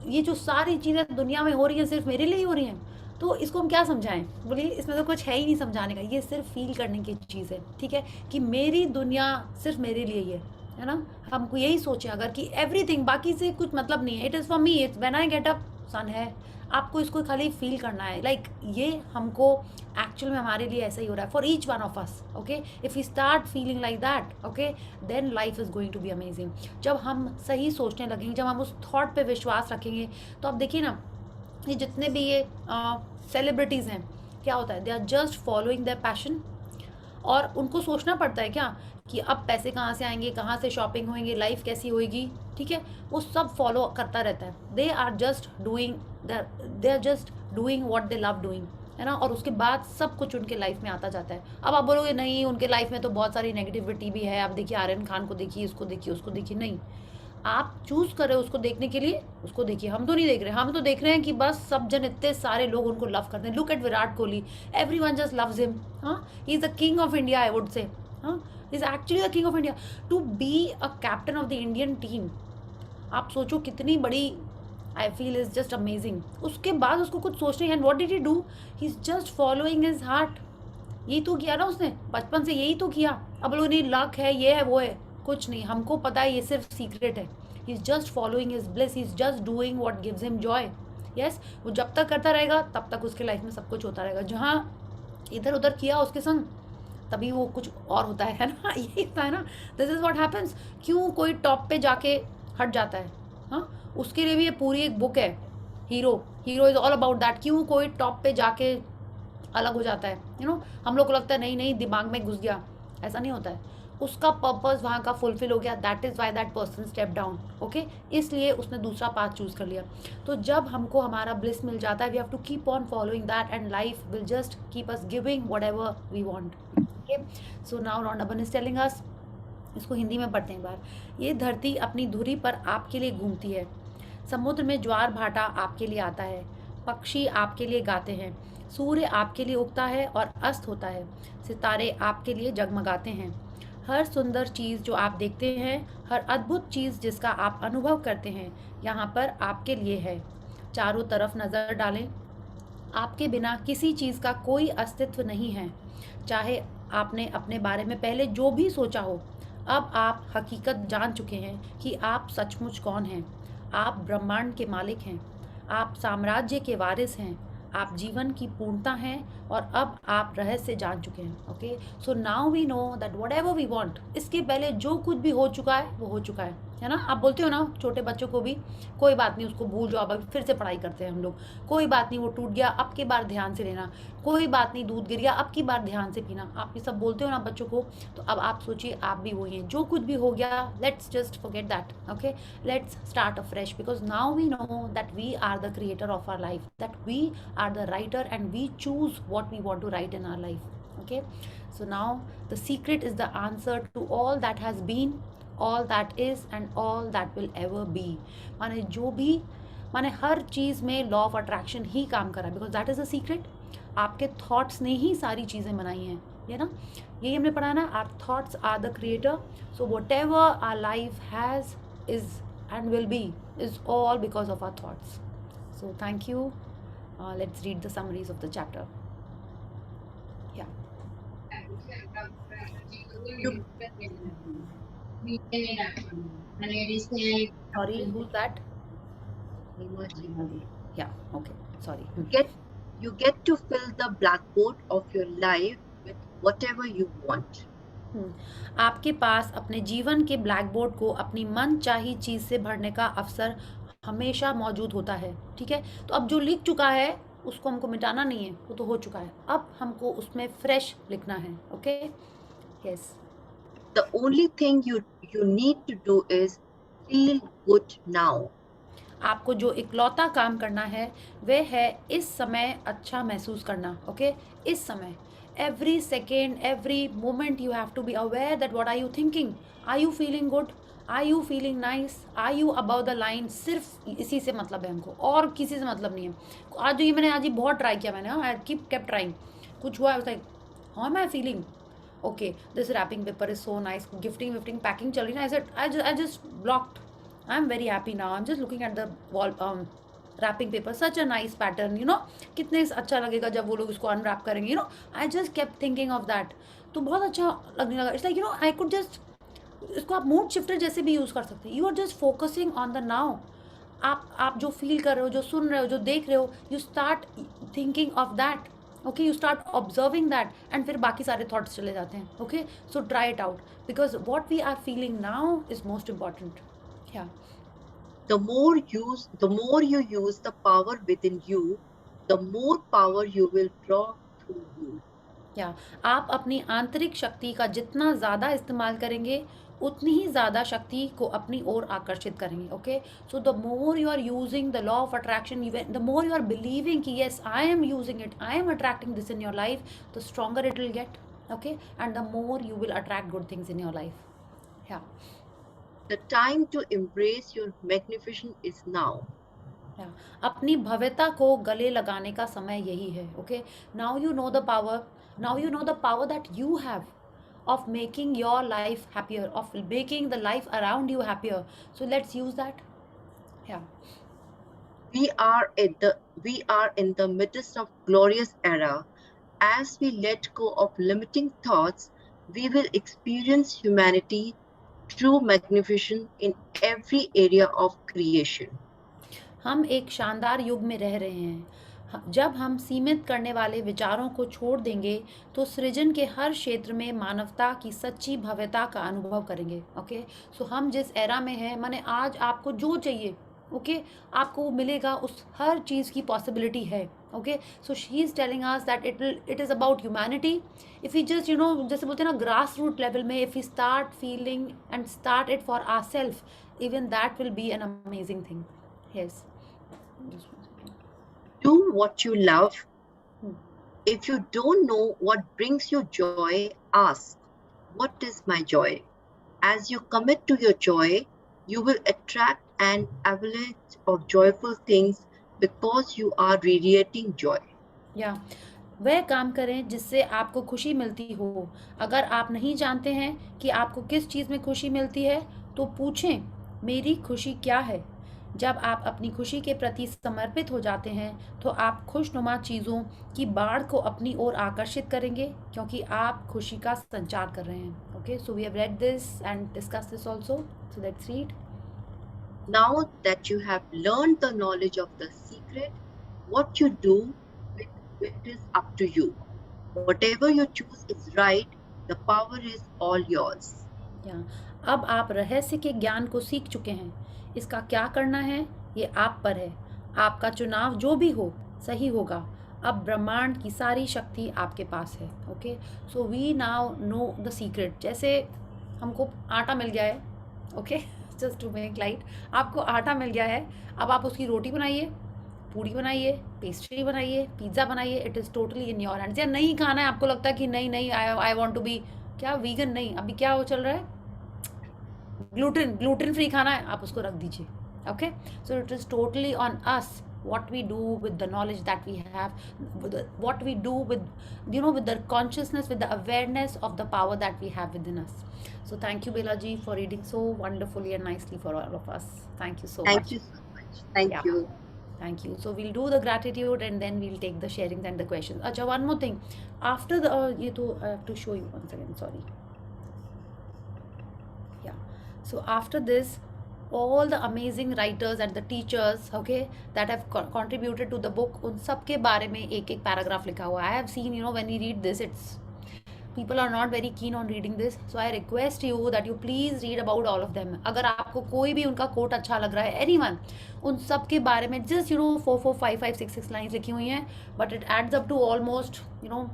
ये जो सारी चीज़ें दुनिया में हो रही हैं सिर्फ मेरे लिए ही हो रही हैं, तो इसको हम क्या समझाएं? बोलिए, इसमें तो कुछ है ही नहीं समझाने का, ये सिर्फ फील करने की चीज़ है, ठीक है, कि मेरी दुनिया सिर्फ मेरे लिए ही है ना। हमको यही सोचें अगर कि एवरीथिंग, बाकी से कुछ मतलब नहीं है, it is for me, it's when I get up sun है, आपको इसको खाली फील करना है, लाइक ये हमको एक्चुअल में हमारे लिए ऐसा ही हो रहा है for each one of us. Okay, if you start feeling like that, okay, then life is going to be amazing. जब हम सही सोचने लगेंगे, जब हम उस थॉट पे विश्वास रखेंगे, तो अब देखिए ना, ये जितने भी ये सेलिब्रिटीज़ हैं, क्या होता है, they are just following their passion, और उनको सोचना पड़ता है क्या कि अब पैसे कहाँ से आएंगे, कहाँ से शॉपिंग होएंगे, लाइफ कैसी होएगी, ठीक है, वो सब फॉलो करता रहता है। They are just doing what they love doing, है ना, और उसके बाद सब कुछ उनके लाइफ में आता जाता है। अब आप बोलोगे नहीं, उनके लाइफ में तो बहुत सारी नेगेटिविटी भी है, आप देखिए आर्यन खान को देखिए, इसको देखिए, उसको देखिए, नहीं, आप चूज़ कर रहे हो उसको देखने के लिए, उसको देखिए, हम तो नहीं देख रहे, हम तो देख रहे हैं कि बस सब जन, इतने सारे लोग उनको लव करते हैं। Look at Virat Kohli, everyone just loves him, हाँ, he is the king of India, I would say, हाँ, he is actually the king of India. To be a captain of the Indian team, आप सोचो कितनी बड़ी, I feel is just amazing. उसके बाद उसको कुछ सोचने, and what did he do, he is just following his heart. यही तो किया ना उसने, बचपन से यही तो किया। अब लोग नहीं, लक है, ये है, वो है, कुछ नहीं, हमको पता है ये सिर्फ सीक्रेट है। ही is just following his bliss, he is just doing what gives him Joy. Yes, वो जब तक करता रहेगा तब तक उसके लाइफ में सब कुछ होता रहेगा। जहाँ इधर उधर किया उसके संग, तभी वो कुछ और होता है ना, यही होता है ना, दिस इज़ व्हाट हैपन्स। क्यों कोई टॉप पे जाके हट जाता है, हाँ, उसके लिए भी ये पूरी एक बुक है, hero is all about that. क्यों कोई टॉप पे जाके अलग हो जाता है, यू नो, हम लोग को लगता है नहीं नहीं दिमाग में घुस गया, ऐसा नहीं होता है, उसका पर्पस वहाँ का फुलफिल हो गया, that is Y that person step down, okay, इसलिए उसने दूसरा पाथ चूज़ कर लिया। तो जब हमको हमारा ब्लिस मिल जाता है, we have to keep on following that, and life will just keep us giving whatever we want. Okay, so now Rhonda Byrne is telling us, इसको हिंदी में पढ़ते हैं एक बार। ये धरती अपनी धुरी पर आपके लिए घूमती है, समुद्र में ज्वार भाटा आपके लिए आता है, पक्षी आपके लिए गाते हैं, सूर्य आपके लिए उगता है और अस्त होता है, सितारे आपके लिए जगमगाते हैं। हर सुंदर चीज़ जो आप देखते हैं, हर अद्भुत चीज़ जिसका आप अनुभव करते हैं, यहाँ पर आपके लिए है। चारों तरफ नज़र डालें, आपके बिना किसी चीज़ का कोई अस्तित्व नहीं है। चाहे आपने अपने बारे में पहले जो भी सोचा हो, अब आप हकीकत जान चुके हैं कि आप सचमुच कौन हैं। आप ब्रह्मांड के मालिक हैं, आप साम्राज्य के वारिस हैं, आप जीवन की पूर्णता हैं, और अब आप रहस्य जान चुके हैं। Okay, so now we know that whatever we want, इसके पहले जो कुछ भी हो चुका है वो हो चुका है ना। आप बोलते हो ना छोटे बच्चों को भी, कोई बात नहीं, उसको भूल जाओ, अब फिर से पढ़ाई करते हैं हम लोग, कोई बात नहीं, वो टूट गया, अब की बार ध्यान से लेना, कोई बात नहीं, दूध गिर गया, अब की बार ध्यान से पीना, आप ये सब बोलते हो ना बच्चों को। तो अब आप सोचिए आप भी वही हैं, जो कुछ भी हो गया, let's just forget that, okay, let's start afresh, because now we know that we are the creator of our life, that we are the writer and we choose what we want to write in our life. Okay, so now the secret is the answer to all that has been, all that is and all that will ever be. माने जो भी, माने हर चीज़ में law of attraction ही काम कर रहा है, because that is a secret. आपके थॉट्स ने ही सारी चीज़ें बनाई हैं, ये ना, यही हमने पढ़ा ना, our thoughts are the creator, so whatever our life has is and will be is all because of our thoughts. So thank you, let's read the summaries of the chapter. Sorry, who's that? Yeah, okay, sorry. You get to fill the blackboard of your life with whatever you want. आपके पास अपने जीवन के black board को अपनी मन चाही चीज़ से भरने का अवसर हमेशा मौजूद होता है, ठीक है? तो अब जो लिख चुका है उसको हमको मिटाना नहीं है, वो तो हो चुका है, अब हमको उसमें फ्रेश लिखना है, okay? Yes. The only thing you need to do is feel good now. आपको जो इकलौता काम करना है वह है इस समय अच्छा महसूस करना, ओके? इस समय, every second, every moment you have to be aware that what are you thinking? Are you feeling good? Are you feeling nice? Are you above the line? सिर्फ इसी से मतलब है हमको, और किसी से मतलब नहीं है। आज जो ये मैंने आज ही बहुत ट्राई किया मैंने, आई kept trying, कुछ हुआ like how am I feeling, okay this wrapping paper is so nice, gifting packing चल रही ना, I just blocked, I am very happy now, I am just looking at the wall wrapping paper, such a nice pattern, you know, कितने अच्छा लगेगा जब वो लोग इसको अनरैप करेंगे, you know, I just kept thinking of that, तो बहुत अच्छा लगने लगा। It's like, you know, I could just, इसको आप मूड शिफ्टर जैसे भी यूज़ कर सकते हैं, you are just focusing on the now. आप जो फील कर रहे हो, जो सुन रहे हो, जो देख रहे हो, you start thinking of that, okay, you start observing that, and फिर बाकी सारे थॉट्स चले जाते हैं, okay? So try it out, because what we are feeling now is most important. या The more you use the power within you, the more power you will draw through you. या आप अपनी आंतरिक शक्ति का जितना ज़्यादा इस्तेमाल करेंगे उतनी ही ज़्यादा शक्ति को अपनी ओर आकर्षित करेंगे, okay? So the more you are using the law of attraction, the more you are believing कि yes I am using it, I am attracting this in your life, the stronger it will get, okay? And the more you will attract good things in your life. Yeah The time to embrace your magnificence is now. अपनी भव्यता को गले लगाने का समय यही है, okay? Now you know the power that you have of making your life happier, of making the life around you happier, so let's use that. Yeah, We are in the midst of glorious era. As we let go of limiting thoughts, we will experience humanity true magnificence in every area of creation. हम एक शानदार युग में रह रहे हैं। जब हम सीमित करने वाले विचारों को छोड़ देंगे तो सृजन के हर क्षेत्र में मानवता की सच्ची भव्यता का अनुभव करेंगे, ओके? सो हम जिस एरा में हैं, माने आज आपको जो चाहिए, ओके, आपको वो मिलेगा, उस हर चीज़ की पॉसिबिलिटी है, okay? So she is telling us that it is about humanity. If we just, you know, जैसे बोलते हैं ना, ग्रास रूट लेवल में, if we start feeling and start it for our self, even that will be an amazing thing. Yes, Do what you love. If you don't know what brings you joy, ask, what is my joy? As you commit to your joy, you will attract an avalanche of joyful things because you are radiating joy. या वह काम करें जिससे आपको खुशी मिलती हो। अगर आप नहीं जानते हैं कि आपको किस चीज़ में खुशी मिलती है तो पूछें, मेरी खुशी क्या है? जब आप अपनी खुशी के प्रति समर्पित हो जाते हैं तो आप खुशनुमा चीज़ों की बाढ़ को अपनी ओर आकर्षित करेंगे, क्योंकि आप खुशी का संचार कर रहे हैं, okay? So we have read this and discuss this also, so let's read. Now that you have learned the knowledge of the secret, what you do with it is up to you. Whatever you choose is right. The power is all yours. या अब आप रहस्य के ज्ञान को सीख चुके हैं, इसका क्या करना है ये आप पर है, आपका चुनाव जो भी हो सही होगा। अब ब्रह्मांड की सारी शक्ति आपके पास है, okay? So we now know the secret. जैसे हमको आटा मिल गया है, okay, just to make light, आपको आटा मिल गया है, अब आप उसकी रोटी बनाइए, पूड़ी बनाइए, पेस्ट्री बनाइए, पिज़्ज़ा बनाइए, it is totally in your hands. या नहीं खाना है, आपको लगता है कि नहीं आई वांट टू बी क्या वीगन, नहीं, अभी क्या वो चल रहा है, ग्लूटेन फ्री खाना है, आप उसको रख दीजिए, okay? So it is totally on us what we do with the knowledge that we have, what we do with, you know, with the consciousness, with the awareness of the power that we have within us. So thank you, Bela ji, for reading so wonderfully and nicely for all of us. Thank you so much. Thank you so much. Thank Yeah. you. Thank you. So we'll do the gratitude and then we'll take the sharings and the questions. Acha, one more thing. After the, I have to show you once again, sorry. Yeah. So after this, all the amazing writers and the teachers, okay, that have contributed to the book, उन सब के बारे में एक एक paragraph लिखा हुआ है. I have seen, when we read this, it's people are not very keen on reading this, so I request you that you please read about all of them. अगर आपको कोई भी उनका कोट अच्छा लग रहा है, anyone, उन सब के बारे में just 4 5 5 6 6 लाइन्स लिखी हुई हैं, but it adds up to almost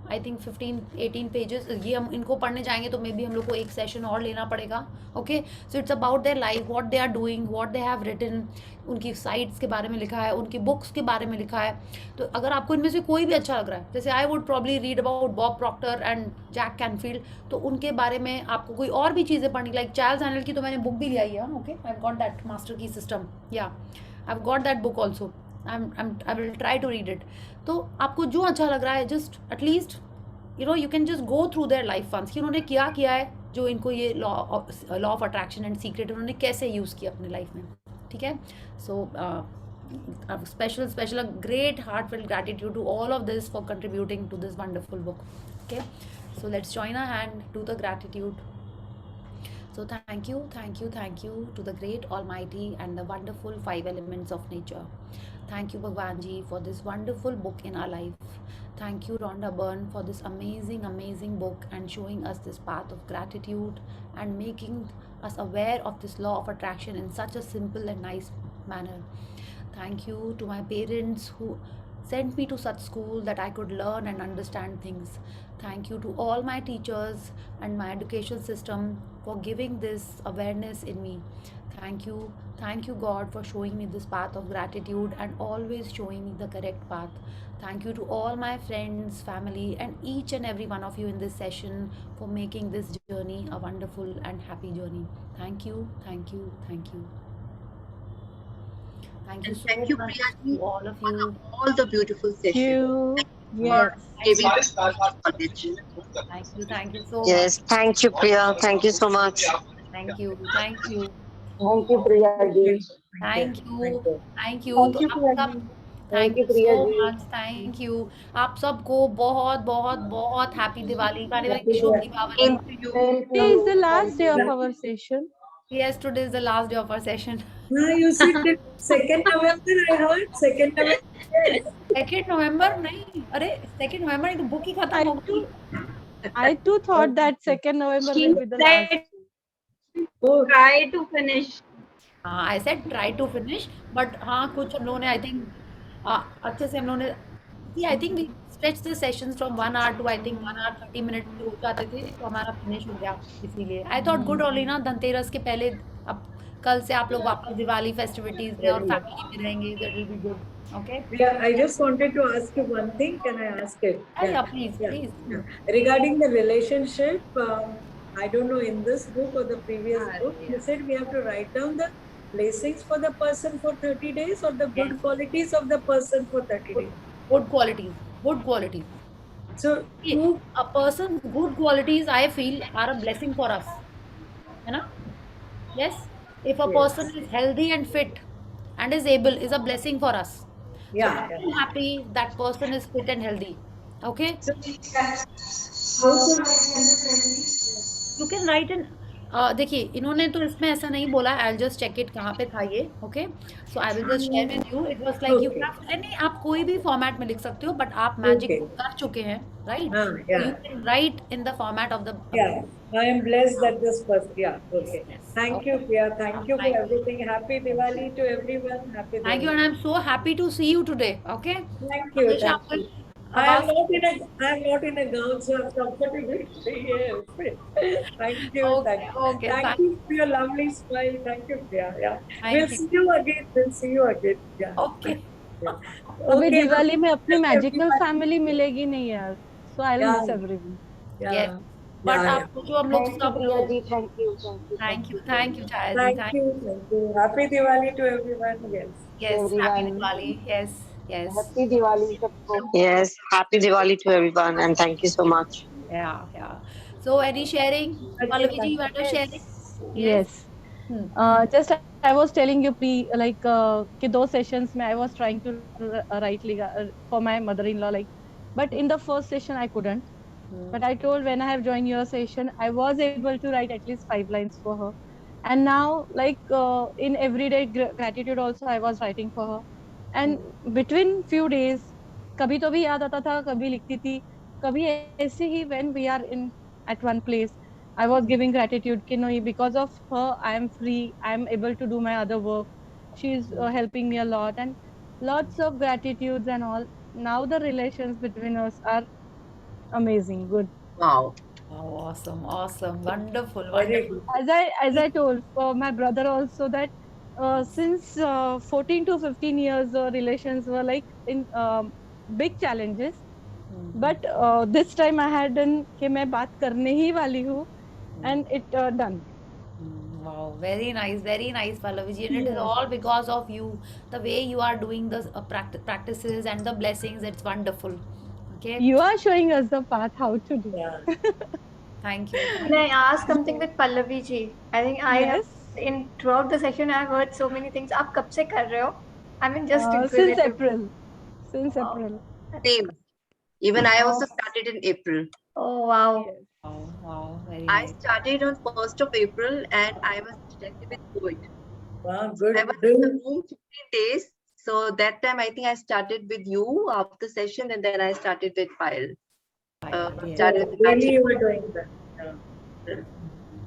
I think 15 18 pages. ये हम इनको पढ़ने जाएंगे तो मे बी हम लोग को एक सेशन और लेना पड़ेगा. Okay, so it's about their life, what they are doing, what they have written, उनकी साइट्स के बारे में लिखा है, उनकी बुक्स के बारे में लिखा है. तो अगर आपको इनमें से कोई भी अच्छा लग रहा है, जैसे I would probably read about Bob Proctor and Jack Canfield, तो उनके बारे में आपको कोई और भी चीज़ें पढ़नी, लाइक चार्ल्स हैनल की तो मैंने बुक भी लिया है. Okay, I have got that master की सिस्टम, या I have got that book also. I will try to read it. तो आपको जो अच्छा लग रहा है, just at least you can just go through their life once कि उन्होंने क्या किया है, जो इनको ये law of attraction and secret उन्होंने कैसे यूज़ किया अपने लाइफ में. ठीक है, so special a great heartfelt gratitude to all of this for contributing to this wonderful book. Okay, so let's join our hand to the gratitude. So thank you to the great almighty and the wonderful 5 elements of nature. Thank you Bhagwan ji for this wonderful book in our life. Thank you Rhonda Byrne for this amazing book and showing us this path of gratitude and making us aware of this law of attraction in such a simple and nice manner. Thank you to my parents who sent me to such school that I could learn and understand things. Thank you to all my teachers and my education system for giving this awareness in me. Thank you God for showing me this path of gratitude and always showing me the correct path. Thank you to all my friends, family and each and every one of you in this session for making this journey a wonderful and happy journey. Thank you. Thank you And so thank you, much Priya ji, to all of for you. all the beautiful sessions. You. For Yes. giving us knowledge. Thank you so Yes, thank you, Priya. Thank you so much. much. Thank you. Thank you, Priya ji. Thank you. Thank तो you, आप Priya सब, ji. Thank Thank you you, Priya so ji. Much. Thank you. आप सबको बहुत बहुत बहुत happy Diwali, गाने वाली Happy Shubh Diwali. Deepawali. Same to you. Same to Today is the you. last Thank day of you. our session. Yes, today is the last day of our session. You said that 2nd November, I heard 2nd November. 2 नवंबर नहीं, अरे 2 नवंबर नहीं तो book ही खत्म हो गई. I too thought that 2nd November will be the last. Oh, Try to finish. हाँ, I said try to finish, but हाँ कुछ हम लोगों ने आई थिंक अच्छे से हम लोगों ने I think we stretch the sessions from 1 hour to I think 1 hour 30 minutes हो जाते थे, तो हमारा फिनिश हो गया. इसीलिए आई थॉट गुड ओनली ना, धनतेरस के पहले अब कल से आप लोग वापस दिवाली फेस्टिविटीज में और फैमिली में रहेंगे, that will be good. Okay, yeah, I just wanted to ask you one thing. Can I ask it? या please Yeah. Please. Regarding the relationship, I don't know, in this book or the previous book, you said we have to write down the blessings for the person for 30 days or the good Yes. qualities of the person for 30 days. Good qualities. So, who, A person's good qualities I feel are a blessing for us, है ना? Yes, if a Yes. person is healthy and fit and is able, is a blessing for us. yeah, So I'm happy that person is fit and healthy. Okay, So, how to you can write in. देखिए इन्होंने तो इसमें ऐसा नहीं बोला, I just check it कहाँ पे था ये. Okay, so I will just share with you. It was like you Okay. नहीं, आप कोई भी फॉर्मेट में लिख सकते हो, बट आप मैजिक Okay. कर चुके हैं, right? yeah. You can write in the format of the. Yeah, I am blessed that this person. Yeah, okay. Thank you, Priya. Thank you for Thank you. everything. Happy Diwali to everyone. Happy Thank you, Diwali. and I'm so happy to see you today. Okay. Thank you. हमेशा Thank आपको you. I am आवाज- not in a gown, so I'm comfortable. Yes. Thank you. Okay, Thank you. okay, Thank you for your lovely smile. Thank you, Priya. Yeah. Thank We'll you. see you again. We'll see you again. Yeah. Okay. Yeah. अभी Okay. Diwali में अपनी Happy magical Diwali. Family मिलेगी नहीं यार, so I'll Yeah. miss everyone. Yeah. Yes. But Yeah, आपको जो हम लोग सब लोग, Thank you. thank you Chhaya ji, Thank thank you. Thank you. Happy Diwali to everyone. Yes. yes, happy everyone. Diwali, yes, yes, Yes, happy Diwali to everyone and thank you so much. yeah. So any sharing, Pallavi ji, you had a sharing? Yes. Just I was telling you कि 2 sessions में I was trying to write for my mother-in-law, but in the first session I couldn't. But I told when I have joined your session, I was able to write at least 5 lines for her. And now, like in everyday gratitude also, I was writing for her. And between few days, कभी तो भी याद आता था, कभी लिखती थी, कभी ऐसे ही when we are in at one place, I was giving gratitude कि no, because of her I am free, I am able to do my other work. She is helping me a lot, and lots of gratitudes and all. Now the relations between us are amazing, good. Wow. Oh, awesome, awesome, wonderful, Very wonderful. good. As I told for my brother also that since 14 to 15 years relations were like in big challenges, but this time I had done कि मैं बात करने ही वाली हूँ, and it done. Wow, very nice, Pallavi. And it is all because of you, the way you are doing the practices and the blessings. It's wonderful. Okay, You are showing us the path how to do. Yeah. thank you. Can I ask something with Pallavi ji? I think I have Yes, throughout the session I've heard so many things. आप कब से कर रहे हो? I mean just since inquisitive. April. Since Wow. April. Same. Even I also Oh. started in April. Oh wow. Yes. Wow, wow, very I nice. started on 1st of April and I was detected with COVID. Wow, I good. was in the room 15 days. So that time I think I started with you after session and then I started with Payal. Yeah. Started So with really magic. you were doing that. Yeah.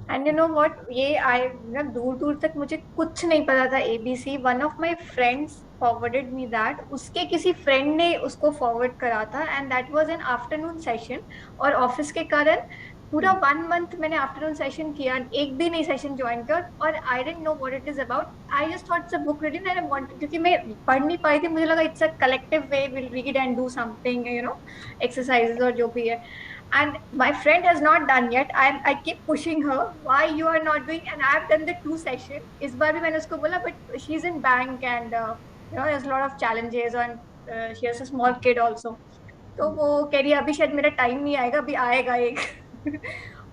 And you know what? ये I ना दूर दूर तक मुझे कुछ नहीं पता था ABC. One of my friends forwarded me that. उसके किसी friend ने उसको forward करा था and that was an afternoon session. और office के कारण पूरा 1 month मैंने afternoon session किया, एक भी नहीं session join किया और I didn't know what it is about. I just thought it's a book reading and I wanted, क्योंकि मैं पढ़ नहीं पाई थी, मुझे लगा it's a collective way we'll read and do something, you know, exercises और जो भी है. And my friend has not done yet. I keep pushing her why you are not doing, and I have done the 2 session. इस बार भी मैंने उसको बोला, but she's in bank and you know there's a lot of challenges and she has a small kid also. तो वो कह रही है अभी शायद मेरा टाइम नहीं आएगा, अभी आएगा एक.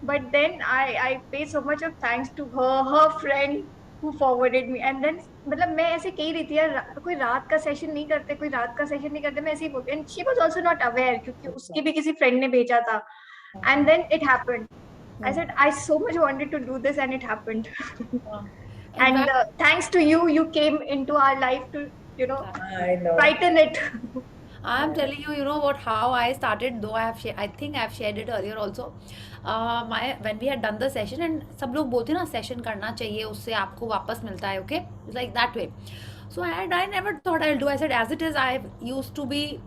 But then I pay so much of thanks to her friend who forwarded me, and then मतलब मैं ऐसे कह रही थी यार कोई रात का सेशन नहीं करते, कोई रात का सेशन नहीं करते, मैं ऐसे ही बोलती. And she was also not aware क्योंकि उसकी भी किसी फ्रेंड ने भेजा था. And then it happened. I said I so much wanted to do this and it happened. In And fact, thanks to you, you came into our life to, you know, I know. brighten it. I am telling you, you know what, how I started, though I think I have shared it earlier also. When we had done the session and सब लोग बोलते ना session करना चाहिए, उससे आपको वापस मिलता है, okay? It's like that way. So I never thought I'll do. I said as it is, I used to be,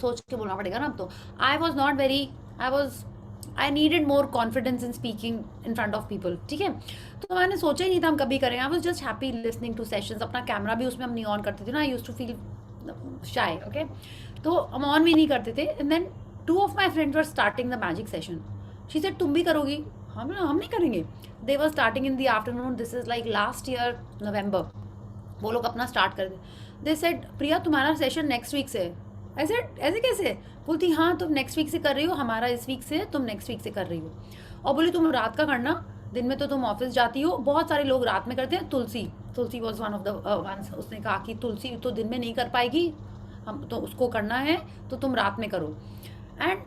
सोच के बोलना पड़ेगा ना अब तो. I needed more confidence in speaking in front of people. ठीक है, तो मैंने सोचा ही नहीं था हम कभी करेंगे. I was just happy listening to sessions. अपना कैमरा भी उसमें हम नहीं ऑन करते थे ना. I used to feel shy, okay? तो हम ऑन भी नहीं करते थे. And then 2 of my friends were starting the magic session. She said तुम भी करोगी? हम नहीं करेंगे. They were starting in the afternoon. This is like last year November. वो लोग अपना स्टार्ट कर दे. They said प्रिया तुम्हारा सेशन नेक्स्ट वीक से है. I said ऐसे कैसे? बोलती हाँ तुम नेक्स्ट वीक से कर रही हो, हमारा इस वीक से, तुम नेक्स्ट वीक से कर रही हो. और बोली तुम रात का करना, दिन में तो तुम ऑफिस जाती हो. बहुत सारे लोग रात में करते हैं. Tulsi was one of the ones. उसने कहा कि तुलसी तो दिन में नहीं कर पाएगी, हम तो उसको करना है तो तुम रात में करो. And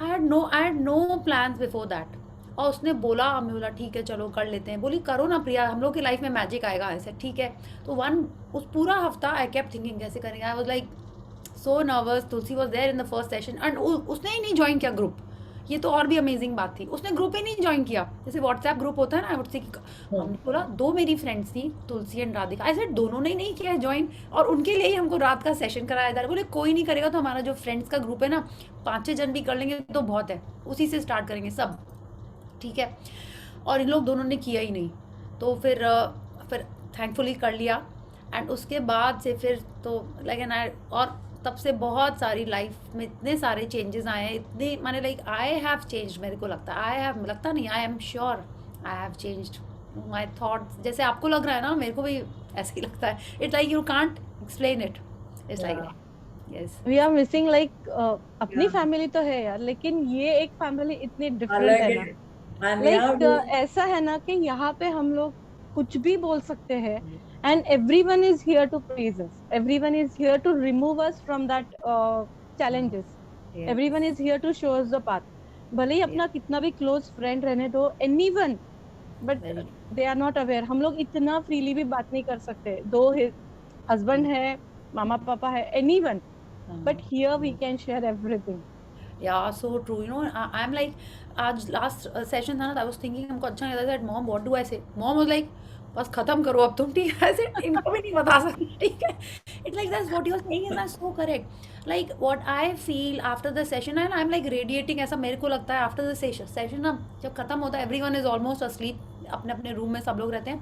I had no plans before that. और उसने बोला, हमें बोला ठीक है चलो कर लेते हैं. बोली करो ना प्रिया, हम लोग की लाइफ में मैजिक आएगा. ऐसे ठीक है. तो उस पूरा हफ्ता आई केप्ट थिंकिंग कैसे करेंगे. I was like so nervous. Tulsi was there in the first session and उसने ही नहीं ज्वाइन किया ग्रुप. ये तो और भी अमेजिंग बात थी, उसने ग्रुप ही नहीं ज्वाइन किया. जैसे व्हाट्सएप ग्रुप होता है ना, आई वुड से हमने बोला 2 मेरी फ्रेंड्स थी, तुलसी एंड राधिका. आई सेड दोनों ने नहीं किया है ज्वाइन, और उनके लिए ही हमको रात का सेशन कराया था. बोले कोई नहीं करेगा तो हमारा जो फ्रेंड्स का ग्रुप है ना, 5-6 जन भी कर लेंगे तो बहुत है, उसी से स्टार्ट करेंगे सब. ठीक है. और इन लोग दोनों ने किया ही नहीं. तो फिर थैंकफुली कर लिया. एंड उसके बाद से फिर तो लेकिन और तब से बहुत सारी लाइफ में इतने सारे चेंजेस आए हैं, इतने माने लाइक आई हैव चेंज्ड. मेरे को लगता है I am sure I have changed my thoughts. जैसे आपको लग रहा है ना, मेरे को भी ऐसे ही लगता है. It's like you can't explain it. It's like yes we are missing like अपनी फैमिली तो है यार, लेकिन ये एक फैमिली इतनी डिफरेंट है ना. लाइक ऐसा है ना कि यहाँ पे हम लोग कुछ भी बोल सकते हैं and everyone is here to praise us, everyone is here to remove us from that challenges. Yes. Everyone is here to show us the path. भले ही अपना कितना भी close friend रहने दो, anyone but Very they are not aware. हम लोग इतना freely भी बात नहीं कर सकते, दो हस्बैंड है, मामा पापा है, anyone, but here we can share everything. Yeah, so true. You know, I'm like, आज last session था ना, I was thinking हमको अच्छा नहीं लगा that mom, what do I say? Mom was like, बस खत्म करो अब तुम, ठीक है? ऐसे इनको भी नहीं बता सकती, ठीक है? It's like that's what you're saying is that's so correct. Like what I feel after the session, and I'm like radiating, ऐसा मेरे को लगता है after the session ना, जब खत्म होता है, everyone is almost asleep, अपने अपने रूम में सब लोग रहते हैं,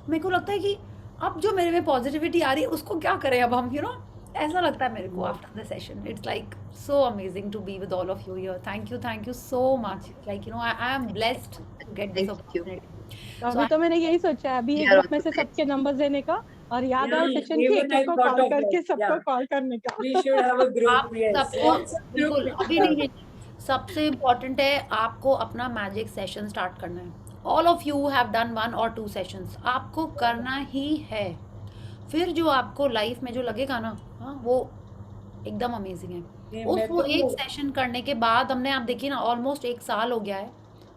मेरे को लगता है कि अब जो मेरे में पॉजिटिविटी आ रही है उसको क्या करें अब हम, you know? ऐसा लगता है मेरे को after the session. It's like so amazing to be with all of you here. Thank you so much. Like you know I am blessed to get this Thank you. Opportunity. अभी तो मैंने यही सोचा है, अभी ये Yeah, ग्रुप में से सबके नंबर्स देने का, और याद आए Yeah, सेशन की even एक I एक को thought कॉल of करके that. सबको Yeah, कॉल करने का. we should have a group. आप Yes, सबको WhatsApp बिल्कुल group. अभी नहीं, सबसे इम्पोर्टेंट है आपको अपना मैजिक सेशन स्टार्ट करना है. All of you have done 1 or 2 sessions, आपको करना ही है. फिर जो आपको लाइफ में जो लगेगा ना, हाँ, वो एकदम अमेजिंग है. नहीं, उस मैं वो तो एक सेशन करने के बाद हमने, आप देखिए ना, ऑलमोस्ट 1 साल हो गया है.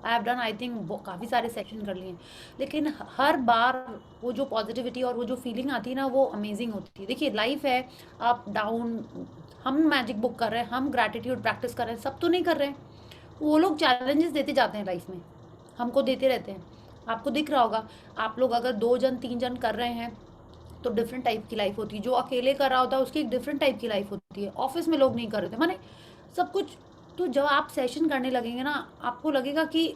I have done I think काफ़ी सारे सेशन कर लिए, लेकिन हर बार वो जो पॉजिटिविटी और वो जो फीलिंग आती है ना, वो अमेजिंग होती है. देखिए लाइफ है, अप डाउन. हम मैजिक बुक कर रहे हैं, हम ग्रैटिट्यूड प्रैक्टिस कर रहे हैं, सब तो नहीं कर रहे हैं. वो लोग चैलेंजेस देते जाते हैं लाइफ में, हमको देते रहते हैं. आपको दिख रहा होगा, आप लोग अगर 2 जन 3 जन कर रहे हैं तो डिफरेंट टाइप की लाइफ होती है. जो अकेले कर रहा होता है उसकी एक डिफरेंट टाइप की लाइफ होती है. ऑफिस में लोग नहीं कर रहे थे, माने सब कुछ. तो जब आप सेशन करने लगेंगे ना, आपको लगेगा कि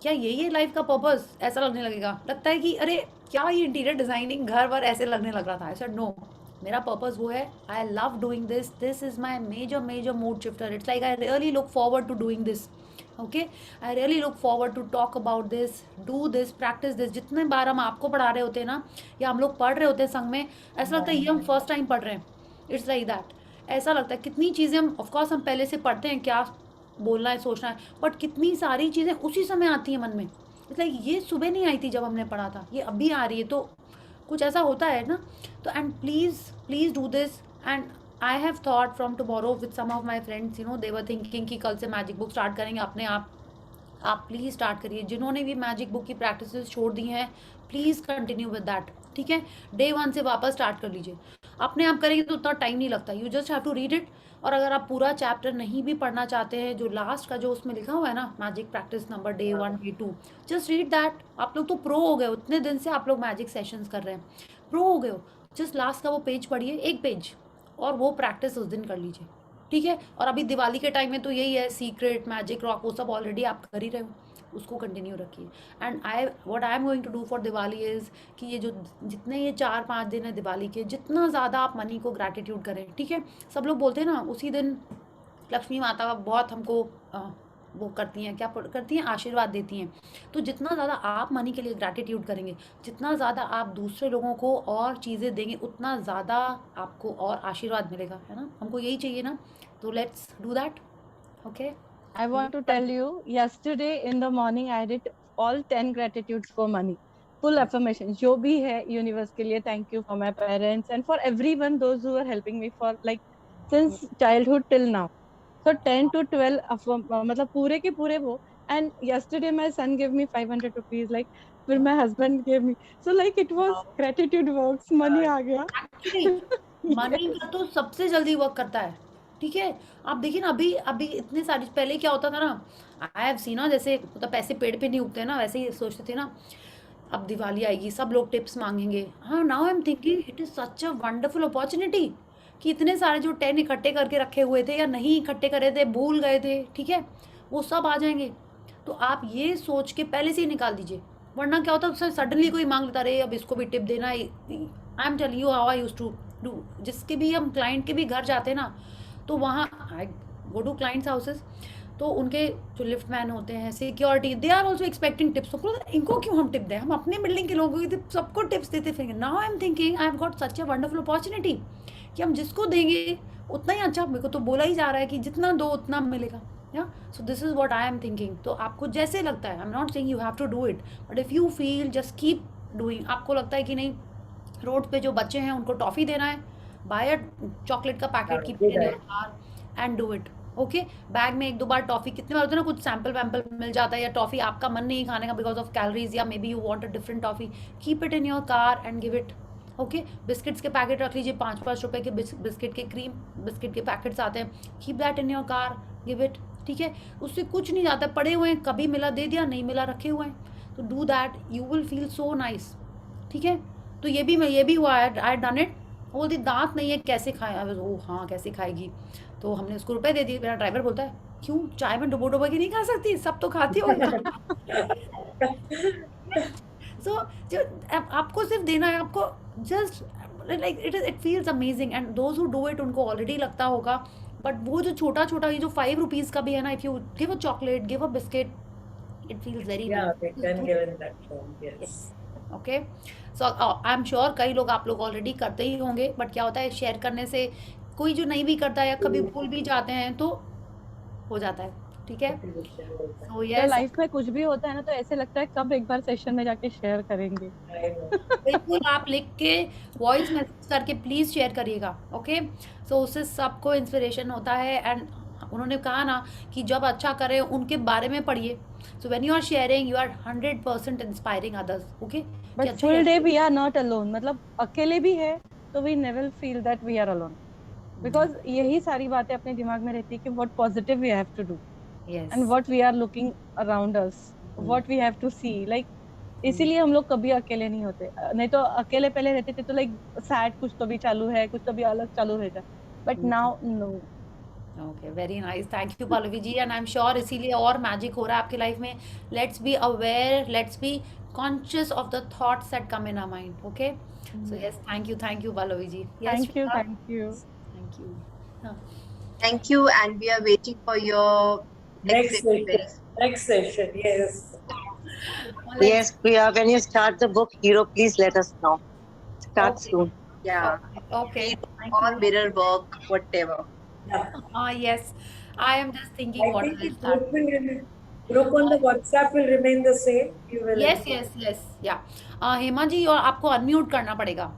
क्या यही है लाइफ का पर्पस. ऐसा लगने लगेगा, लगता है कि अरे क्या ये इंटीरियर डिजाइनिंग घर वर ऐसे लगने लग रहा था. ऐसा नो, मेरा पर्पस वो है. I love doing this, this is my major mood shifter. It's like I really look forward to doing this. Okay, I really look forward to talk about this, do this, practice this. जितने बार हम आपको पढ़ा रहे होते हैं ना, या हम लोग पढ़ रहे होते हैं संग में, ऐसा लगता है ये हम फर्स्ट टाइम पढ़ रहे हैं. It's like that. ऐसा लगता है कितनी चीज़ें हम, ऑफकोर्स हम पहले से पढ़ते हैं क्या बोलना है सोचना है, बट कितनी सारी चीज़ें उसी समय आती हैं मन में. इट्स लाइक ये सुबह नहीं आई थी जब हमने पढ़ा था, ये अभी आ रही है. तो कुछ ऐसा होता है ना. तो and please do this. And I have thought from tomorrow with some of my friends, you know, they were thinking कि कल से मैजिक बुक स्टार्ट करेंगे अपने आप. आप प्लीज़ स्टार्ट करिए. जिन्होंने भी मैजिक बुक की प्रैक्टिसेस छोड़ दी हैं, प्लीज़ कंटिन्यू विद दैट. ठीक है, डे 1 से वापस स्टार्ट कर लीजिए. अपने आप करेंगे तो उतना टाइम नहीं लगता. You just have to read it. और अगर आप पूरा चैप्टर नहीं भी पढ़ना चाहते हैं, जो लास्ट का जो उसमें लिखा हुआ है ना, magic practice number day 1 day 2, just read that. आप लोग तो प्रो हो गए. उतने दिन से आप लोग मैजिक सेशंस कर रहे हैं, प्रो हो गए हो. जस्ट लास्ट का वो पेज पढ़िए, 1 पेज, और वो प्रैक्टिस उस दिन कर लीजिए. ठीक है. और अभी दिवाली के टाइम में तो यही है, सीक्रेट, मैजिक रॉक, वो सब ऑलरेडी आप कर ही रहे हो, उसको कंटिन्यू रखिए. And what I am going to do for Diwali is कि ये जो जितने ये 4-5 दिन है दिवाली के, जितना ज़्यादा आप मनी को ग्रैटिट्यूड करें. ठीक है. सब लोग बोलते हैं ना, उसी दिन लक्ष्मी माता बहुत हमको वो करती हैं, क्या करती हैं, आशीर्वाद देती हैं. तो जितना ज़्यादा आप मनी के लिए ग्रैटिट्यूड करेंगे, जितना ज़्यादा आप दूसरे लोगों को और चीज़ें देंगे, उतना ज़्यादा आपको और आशीर्वाद मिलेगा, है ना. हमको यही चाहिए ना. तो let's do that. Okay. I want to tell you, yesterday in the morning I did all 10 gratitudes for money, full affirmation, जो भी है यूनिवर्स के लिए. Thank you for my parents and for everyone, those who are helping me for like since childhood till now. So 10 to 12 मतलब पूरे के पूरे वो. And yesterday my son gave me 500 rupees, like फिर my husband gave me, so like it was gratitude works, money आ गया. Actually money का तो सबसे जल्दी वर्क करता है. ठीक है. आप देखिए ना, अभी इतने सारे, पहले क्या होता था ना, आई हैव सीन ना, जैसे मतलब पैसे पेड़ पे नहीं उगते ना, वैसे ही सोचते थे ना, अब दिवाली आएगी सब लोग टिप्स मांगेंगे. हाँ, now I am thinking it is such a wonderful opportunity कि इतने सारे जो 10 इकट्ठे करके रखे हुए थे, या नहीं इकट्ठे करे थे, भूल गए थे, ठीक है, वो सब आ जाएंगे. तो आप ये सोच के पहले से ही निकाल दीजिए. वरना क्या होता है, सडनली कोई मांग लेता, रहे अब इसको भी टिप देना. I am telling you how I used to do. जिसके भी हम क्लाइंट के भी घर जाते हैं ना, तो वहाँ I go to clients houses, तो उनके जो लिफ्ट मैन होते हैं, security, they are also expecting tips. तो इनको क्यों हम टिप दें, हम अपने बिल्डिंग के लोगों को सबको टिप्स देते फिरेंगे. Now I am thinking I have got such a wonderful opportunity कि हम जिसको देंगे उतना ही अच्छा. मेरे को तो बोला ही जा रहा है कि जितना दो उतना मिलेगा. Yeah so this is what I am thinking. तो आपको जैसे लगता है, I am not saying you have to do it, but if you feel, just keep doing. आपको लगता है कि नहीं, रोड पे जो बच्चे हैं उनको टॉफ़ी देना है, बाय अ चॉकलेट का packet, keep in your car and do it. Okay bag में 1-2 बार टॉफ़ी कितने बार होता है ना, कुछ सैंपल वैम्पल मिल जाता है या टॉफ़ी आपका मन नहीं खाने का बिकॉज ऑफ कैलोरीज या may be you want a different toffee, keep it in your car and give it. Okay biscuits के पैकेट रख लीजिए, 5-5 रुपए के बिस्किट के क्रीम बिस्किट के पैकेट्स आते हैं, keep that in your car, give it. ठीक है, उससे कुछ नहीं जाता, पड़े हुए हैं, कभी मिला दे दिया, नहीं मिला रखे हुए हैं, तो do that, you will feel so nice. ठीक है, तो ये भी हुआ है, आई डन इट। बोलती दांत नहीं है कैसे खाए, ओ हाँ कैसे खाएगी, तो हमने उसको रुपए दे दिए। मेरा ड्राइवर बोलता है क्यों, चाय में डुबो डुबो के नहीं खा सकती, सब तो खाती हो। सो जो आपको सिर्फ देना है, आपको just like it feels amazing and those who do it उनको ऑलरेडी लगता होगा, बट वो जो छोटा छोटा ये जो 5 रुपीज का भी है ना, if you give a chocolate, give a biscuit, it feels very Yeah, they can give in that form. Yes. Okay. So I am sure कई लोग आप लोग ऑलरेडी करते ही होंगे, बट क्या होता है शेयर करने से कोई जो नहीं भी करता या कभी भूल भी जाते हैं तो हो जाता है। ठीक है, सो तो यस लाइफ में कुछ भी होता है ना, तो ऐसे लगता है कब एक बार सेशन में जाके शेयर करेंगे। I know. बिल्कुल, आप लिख के वॉइस मैसेज करके प्लीज शेयर करिएगा। ओके, सो उससे सबको इंस्पिरेशन होता है एंड उन्होंने कहा ना कि जब अच्छा करें उनके बारे में पढ़िए, so when you are sharing you are 100% inspiring others. Okay, but full day we are not alone, मतलब अकेले भी है तो we never feel that we are alone, because यही सारी बातें अपने दिमाग में रहती है कि what positive we have to do yes and what we are looking around us, what we have to see, like इसीलिए हम लोग कभी अकेले नहीं होते। नहीं तो अकेले पहले रहते थे तो लाइक सैड कुछ तो भी चालू है, कुछ तो भी अलग चालू रहता, but now no. Okay, very nice, thank you Pallavi ji, and I am sure इसीलिए और मैजिक हो रहा है आपकी लाइफ में। Let's be aware, let's be conscious of the thoughts that come in our mind. Okay, so yes, thank you Pallavi ji. Yes, thank you, thank you. Thank you. हाँ, Thank you, and we are waiting for your Next session very session. Next session. Yes. well, Yes, Priya, when you start the book, Hero, please let us know. Start Okay. soon. Yeah, okay, or mirror work, whatever. Yeah. yes, I am just thinking I what think will the start. group will remain. Group on the WhatsApp will remain the same. You will. Yes, या हेमा जी, और आपको unmute करना पड़ेगा।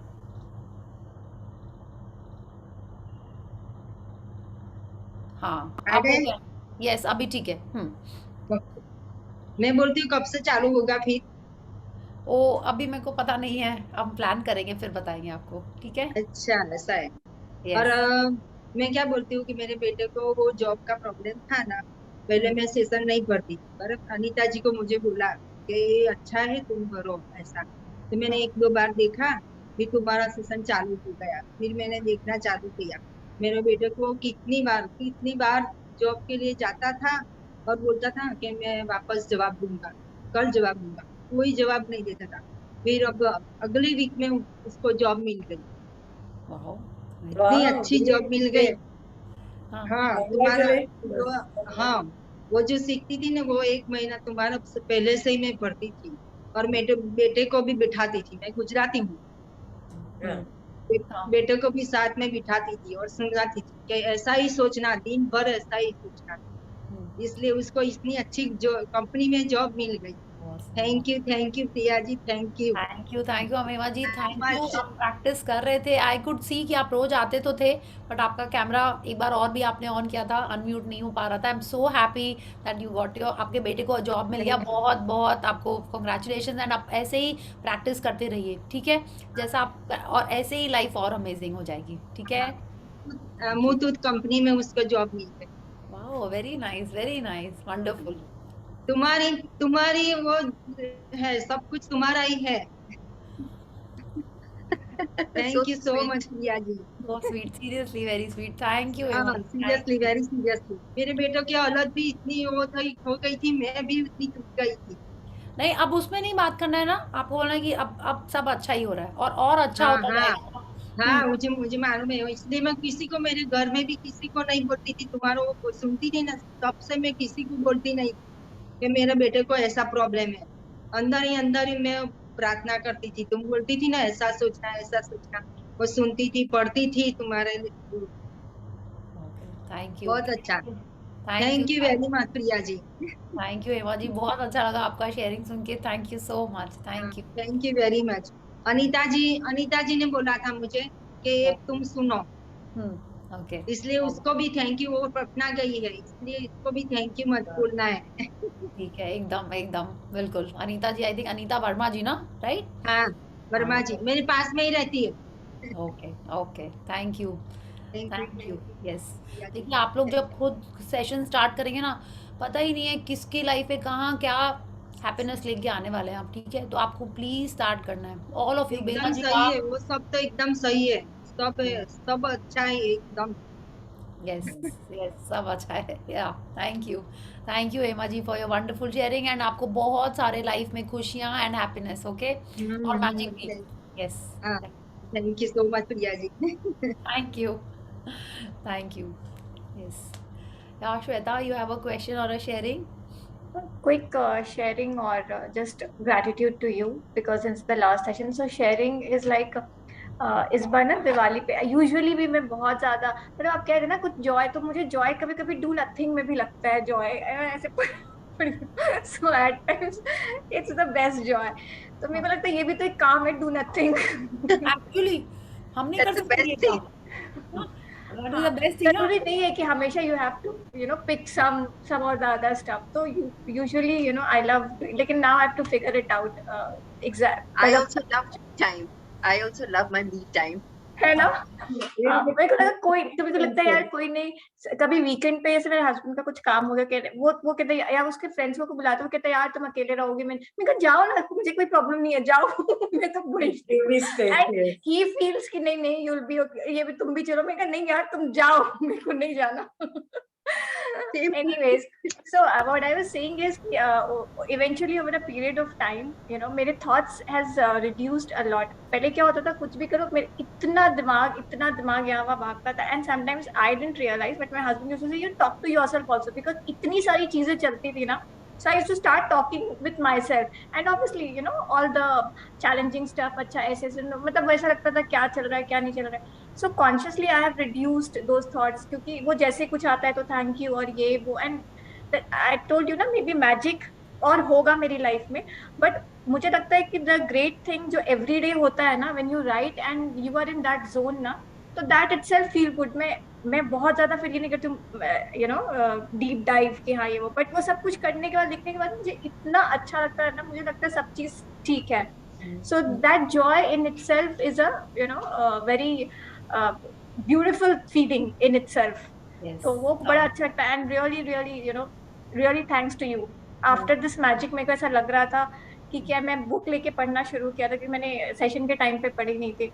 हाँ, आप अरे। हो गया। यस, अभी ठीक है। मैं बोलती हूँ कब से चालू होगा फिर? ओ अभी मेरे को पता नहीं है, हम प्लान करेंगे फिर बताएंगे आपको। ठीक है, अच्छा, ऐसा है। और यस मैं क्या बोलती हूँ कि मेरे बेटे को वो जॉब का प्रॉब्लम था ना, पहले मैं सेशन नहीं भरती थी, पर अनीता जी को मुझे बोला कि अच्छा है तुम भरो ऐसा, तो मैंने 1-2 बार देखा, फिर तुम्हारा सेशन चालू हो गया, फिर मैंने देखना चालू किया। मेरे बेटे को कितनी बार जॉब के लिए जाता था और बोलता था कि मैं वापस जवाब दूंगा, कल जवाब दूंगा, कोई जवाब नहीं देता था। फिर अब अगले वीक में उसको जॉब मिल गई, वाओ, इतनी अच्छी जॉब मिल गई। हाँ हाँ, तुम्हारा Congratulations. हाँ, वो जो सीखती थी ना, वो 1 महीना तुम्हारा पहले से ही मैं पढ़ती थी, और मेरे बेटे को भी बिठाती थी, मैं गुजराती हूँ, Yeah. हाँ। बेटे को भी साथ में बिठाती थी और समझाती थी कि ऐसा ही सोचना, दिन भर ऐसा ही सोचना, इसलिए उसको इतनी अच्छी जो कंपनी में जॉब मिल गई। Thank you Priya ji, thank you. Thank you Amima ji, thank you. हम प्रैक्टिस कर रहे थे, आई कुड सी कि आप रोज आते तो थे, बट आपका कैमरा एक बार और भी आपने ऑन किया था, अनम्यूट नहीं हो पा रहा था। I am so happy that you got your, आपके बेटे को जॉब मिल गया, बहुत बहुत आपको कॉन्ग्रेचुलेशन, एंड आप ऐसे ही प्रैक्टिस करते रहिए। ठीक है, जैसा आप, और ऐसे ही लाइफ और अमेजिंग हो जाएगी। ठीक है, मुथूट कंपनी में उसको जॉब मिल गई। Wow, very nice, wonderful. तुम्हारी वो है, सब कुछ तुम्हारा ही है। Thank you so much Priya ji. So sweet, seriously very sweet. Thank you, हाँ, Emma. Seriously, very seriously. मेरे बेटों की हालत भी इतनी हो गई थी, मैं भी उतनी टूट गई थी। नहीं, अब उसमें नहीं बात करना है ना, आपको बोलना है कि अब सब अच्छा ही हो रहा है और अच्छा हाँ होता हाँ जाएगा। हाँ, मुझे मालूम है, इसलिए मैं किसी को, मेरे घर में भी किसी को नहीं बोलती थी, तुम्हारा वो सुनती थी ना, तब से मैं किसी को बोलती नहीं कि मेरे बेटे को ऐसा प्रॉब्लम है। अंदर ही मैं प्रार्थना करती थी, तुम बोलती थी ना ऐसा सोचना, वो सुनती थी, पढ़ती थी तुम्हारे लिए। थैंक यू, बहुत अच्छा, thank thank you very much Priya ji. Thank you Emma ji, बहुत अच्छा लगा आपका शेयरिंग सुन के। Thank you so much, thank you. Thank you very much. Anita ji ने बोला था मुझे कि एक तुम सुनो, ओके इसलिए उसको भी थैंक यू, वो पटना गई है इसलिए इसको भी थैंक यू मत भूलना है। ठीक है, एकदम एकदम बिल्कुल। अनीता जी, आई थिंक अनीता वर्मा जी ना, राइट? हाँ वर्मा हाँ, जी मेरे पास में ही रहती है। Okay okay, thank you thank thank you. Yes, you. देखिए आप लोग जब खुद सेशन स्टार्ट करेंगे ना, पता ही नहीं है किसकी लाइफ में कहाँ क्या हैप्पीनेस लेके आने वाले हैं आप, ठीक है? तो आपको प्लीज स्टार्ट करना है, ऑल ऑफ यू। बेला एकदम जी सही का है, वो सब तो एकदम सही है, सब अच्छा है एकदम। यस यस, सब अच्छा है। Yeah thank you Hema ji for your wonderful sharing, and आपको बहुत सारे लाइफ में खुशियाँ एंड हैप्पीनेस, ओके, और मैजिक भी। यस, हाँ thank you so much Priya ji. Thank you thank you. Yes, yeah Shweta, you have a question or a sharing? quick sharing or just gratitude to you because since the last session, so sharing is like इस बार ना दिवाली पे usually भी मैं बहुत ज्यादा मतलब आप कह रहे हैं ना कुछ जॉय, तो मुझे जॉय कभी कभी डू नथिंग में भी लगता है जॉय ऐसे। So at times it's the best joy. तो मेरे को लगता है ये भी तो एक काम है, डू नथिंग। एक्चुअली हम नहीं कर That's the सकते ये best thing. काम। दैट इज हाँ, द बेस्ट थिंग ना। जरूरी नहीं है कि हमेशा you have to pick some और द अदर स्टफ। तो यूजुअली आई लव, लेकिन now I have to figure it out exact I मतलब also love me time. I also love my me time. है ना। Little हाँ, bit मेरे को लगा कोई, तो मेरे को लगता है यार painful. कोई नहीं, कभी वीकेंड पे जैसे मेरे हस्बैंड का कुछ काम हो गया, कह रहे वो कहते हैं या उसके फ्रेंड्स को बुलाते, वो कहते हैं यार तुम अकेले रहोगे, मैं कहा जाओ ना, मुझे कोई प्रॉब्लम नहीं है, जाओ। मैं तो बुरी। Give me space, and yes. He feels कि नहीं नहीं यूल बी, ये भी तुम भी चलो, मैं कहा नहीं यार तुम जाओ, मेरे को नहीं जाना। Same. Anyways, so what I was saying is eventually over a period of time, मेरे thoughts has reduced a lot. पहले क्या होता था, कुछ भी करो मेरे इतना दिमाग यहाँ वहाँ भागता था, and sometimes I didn't realize, but my husband used to say you talk to yourself also, because इतनी सारी चीजें चलती थी ना. So I used to start talking with myself, and obviously all the challenging stuff, अच्छा ऐसे मतलब वैसा लगता था क्या चल रहा है क्या नहीं चल रहा है. So consciously I have reduced those thoughts, क्योंकि वो जैसे कुछ आता है तो थैंक यू और ये वो, and I told you ना मे बी मैजिक और होगा मेरी लाइफ में, बट मुझे लगता है कि द ग्रेट थिंग जो एवरी डे होता है ना, when you write and you are in that zone ना, तो दैट इटसेल्फ फील गुड. मैं बहुत ज्यादा फील नहीं करती हूँ डीप डाइव के हाँ ये वो, बट वो सब कुछ करने के बाद लिखने के बाद मुझे इतना अच्छा लगता है ना, मुझे लगता है सब चीज ठीक है. So that joy in itself is a very beautiful feeling in itself. Yes. तो वो बड़ा अच्छा लगता है, and really really thanks to you. After this magic मेरे को ऐसा लग रहा था कि क्या मैं बुक लेके पढ़ना शुरू किया था, कि मैंने सेशन के टाइम पे पढ़ी नहीं थी.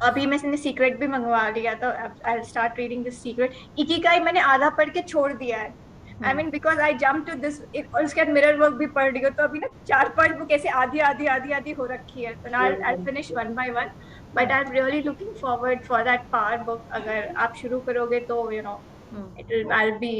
अभी मैंने सीक्रेट भी मंगवा लिया था. I start reading this secret. Ikigai मैंने आधा पढ़ के छोड़ दिया है. I mean because I jumped to this, और उसके बाद मिरर वर्क भी पढ़ रही हो, तो अभी ना 4-5 बुक ऐसे आधी हो रखी है. तो I'll finish one by one, but I'm really looking forward for that power book. अगर आप शुरू करोगे तो I'll be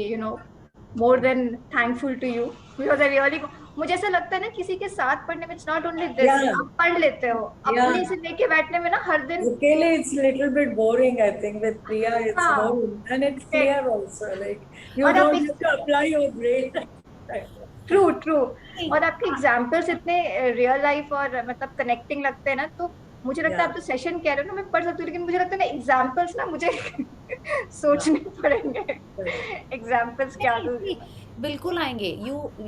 more than thankful to you, because I really, मुझे ऐसा लगता है ना किसी के साथ पढ़ने में, it's not only this, Yeah. आप पढ़ लेते हो अपने से लेके बैठने में ना हर दिन. Akele, it's a little bit boring, I think. With Priya, it's हाँ. more, and it's clear also. Like you और आप don't have to apply your brain. True. और आपके एग्जाम्पल्स इतने रियल लाइफ और मतलब कनेक्टिंग लगते हैं ना, तो मुझे लगता है आप तो सेशन कह रहे हो ना मैं पढ़ सकती हूँ, लेकिन मुझे लगता है ना एग्जाम्पल्स ना मुझे सोचने पड़ेंगे एग्जाम्पल्स क्या दूँ. बिल्कुल आएंगे.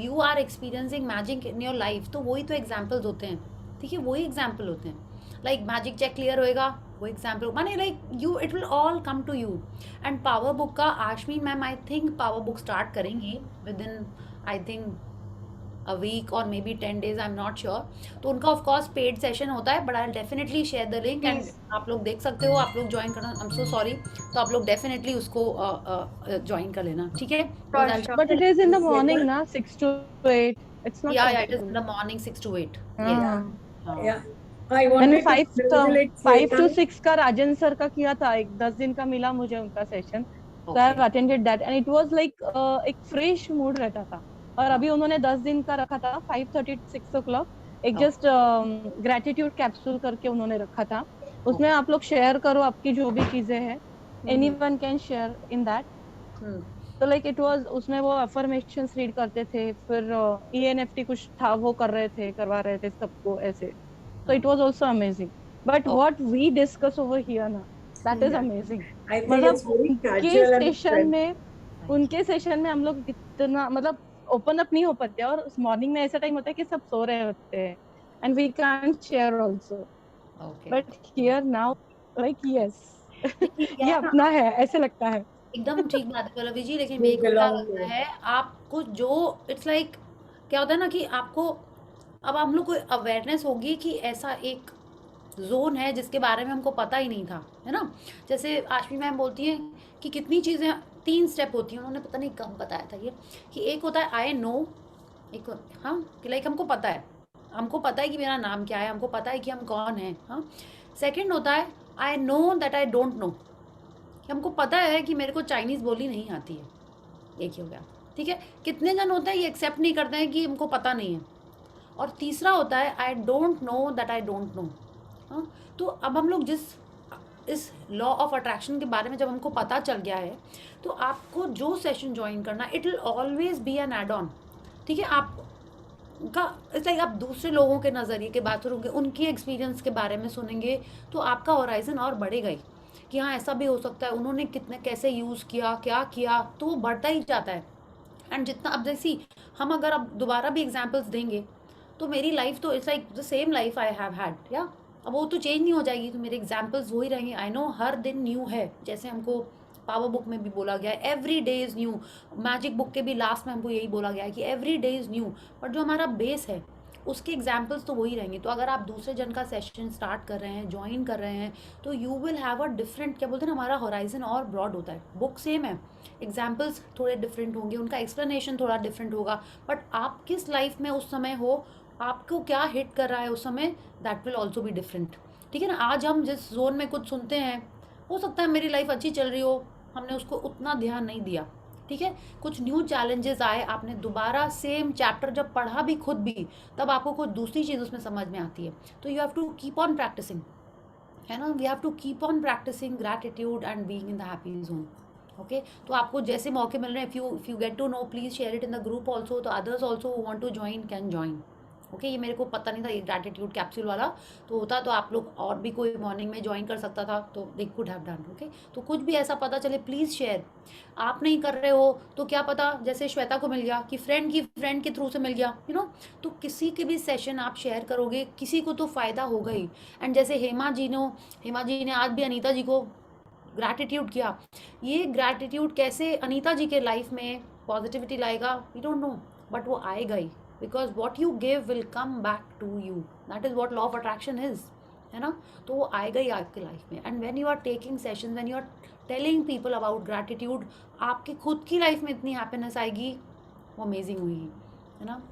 You are experiencing magic in your life, तो वही तो एग्जाम्पल्स होते हैं. ठीक है, वही एग्जाम्पल होते हैं. लाइक मैजिक चेक क्लियर होएगा, वो एग्जाम्पल माने like you, it will all come to you. And power book का Aashmi ma'am I think power book start करेंगी within I think a week or maybe 10 days, I'm not sure. तो उनका of course paid session होता है, but I'll definitely share the link and आप लोग देख सकते हो, आप लोग join करना. I'm so sorry. तो आप लोग definitely उसको join कर लेना, ठीक है? But it is in the morning ना, 6 to 8. It's not. Yeah, it is in the morning 6 to 8. Yes. Yeah. I wanted मैंने 5 to 6 का राजन सर का किया था, एक 10 दिन का मिला मुझे उनका session. So I have attended that and it was like एक fresh mood रहता था. और अभी उन्होंने 10 दिन का रखा था 5:30 to 6 o'clock. एक जस्ट ग्रेटिट्यूड कैप्सूल करके उन्होंने रखा था. उसमें आप लोग शेयर करो आपकी जो भी चीजें हैं, anyone can share in that. तो लाइक इट वाज, उसमें वो अफर्मेशंस रीड करते थे, फिर ENFT कुछ था वो करवा रहे थे सबको ऐसे. So it was also amazing. But what we discuss over here ना, that is amazing. I think मतलब it's very उनके casual and सेशन friendly. में उनके सेशन में हम लोग इतना मतलब ओपन अप नहीं हो पाते, और उस मॉर्निंग में ऐसा टाइम होता है कि सब सो रहे होते हैं and we can't share also, okay but here now like yes देखिए क्या ये है ना, अपना है ऐसे लगता है। एकदम ठीक बात है पल्लवी जी, लेकिन We मेरे को क्या belong to लगता it. है आपको जो इट्स लाइक क्या होता है ना कि आपको अब हम लोग को अवेयरनेस होगी कि ऐसा एक जोन है जिसके बारे में हमको पता ही नहीं था, है ना। जैसे आशमी मैम बोलती हैं कि कितनी चीज़ें 3 स्टेप होती हैं, उन्होंने पता नहीं कब बताया था ये, कि एक होता है आई नो, एक हाँ कि लाइक हमको पता है कि मेरा नाम क्या है, हमको पता है कि हम कौन हैं, हाँ। सेकंड होता है I know that I don't no, कि हमको पता है कि मेरे को चाइनीज़ बोली नहीं आती है, एक ही हो गया, ठीक है। कितने जन होते हैं ये एक्सेप्ट नहीं करते हैं कि हमको पता नहीं है। और तीसरा होता है I don't know that I don't no, हाँ। तो अब हम लोग इस लॉ ऑफ अट्रैक्शन के बारे में जब हमको पता चल गया है, तो आपको जो सेशन ज्वाइन करना, it will always be an add on, ठीक है। आपका इट्स लाइक आप दूसरे लोगों के नज़रिए के बात करोगे, उनकी एक्सपीरियंस के बारे में सुनेंगे, तो आपका होराइजन और बढ़ेगा ही कि हाँ ऐसा भी हो सकता है, उन्होंने कितने कैसे यूज़ किया, क्या किया, तो वो बढ़ता ही जाता है। एंड जितना अब जैसी हम अगर अब दोबारा भी एग्जाम्पल्स देंगे, तो मेरी लाइफ तो it's like the same life I have had, या अब वो तो चेंज नहीं हो जाएगी, तो मेरे एग्जाम्पल्स वही रहेंगे। आई नो हर दिन न्यू है, जैसे हमको पावर बुक में भी बोला गया है every day is new, magic book के भी लास्ट में हमको यही बोला गया है कि every day is new, but जो हमारा बेस है उसके एग्जाम्पल्स तो वही रहेंगे। तो अगर आप दूसरे जन का सेशन स्टार्ट कर रहे हैं, ज्वाइन कर रहे हैं, तो you will have a different, क्या बोलते हैं ना, हमारा होराइजन और ब्रॉड होता है। बुक सेम है, एग्जाम्पल्स थोड़े डिफरेंट होंगे, उनका एक्सप्लेनेशन थोड़ा डिफरेंट होगा, बट आप किस लाइफ में उस समय हो, आपको क्या हिट कर रहा है उस समय, that will also be different, ठीक है ना। आज हम जिस जोन में कुछ सुनते हैं, हो सकता है मेरी लाइफ अच्छी चल रही हो, हमने उसको उतना ध्यान नहीं दिया, ठीक है। कुछ न्यू चैलेंजेस आए, आपने दोबारा सेम चैप्टर जब पढ़ा भी खुद भी, तब आपको कुछ दूसरी चीज़ उसमें समझ में आती है। तो you have to keep on practising, है ना, we have to keep on practising gratitude and being in the happy zone, okay. तो आपको जैसे मौके मिल रहे हैं, if you get to know, please share it in the group also, तो others also want to join can join, okay. ये मेरे को पता नहीं था ये ग्रैटिट्यूड कैप्सूल वाला, तो होता तो आप लोग और भी कोई मॉर्निंग में ज्वाइन कर सकता था, तो they could have done, okay. तो कुछ भी ऐसा पता चले प्लीज़ शेयर, आप नहीं कर रहे हो तो क्या पता, जैसे श्वेता को मिल गया कि फ्रेंड के थ्रू से मिल गया, यू नो, तो किसी के भी सेशन आप शेयर करोगे, किसी को तो फ़ायदा होगा ही। एंड जैसे हेमा जी ने आज भी अनीता जी को ग्रैटिट्यूड किया, ये ग्रैटिट्यूड कैसे अनीता जी के लाइफ में पॉजिटिविटी लाएगा, वी डोंट नो, बट वो आएगा ही, because what you give will come back to you, that is what law of attraction is, है ना। तो वो आएगा ही आपके लाइफ में। And when you are taking session, when you are telling people about gratitude, आपकी खुद की लाइफ में इतनी हैप्पीनेस आएगी, वो अमेजिंग हुई, है ना।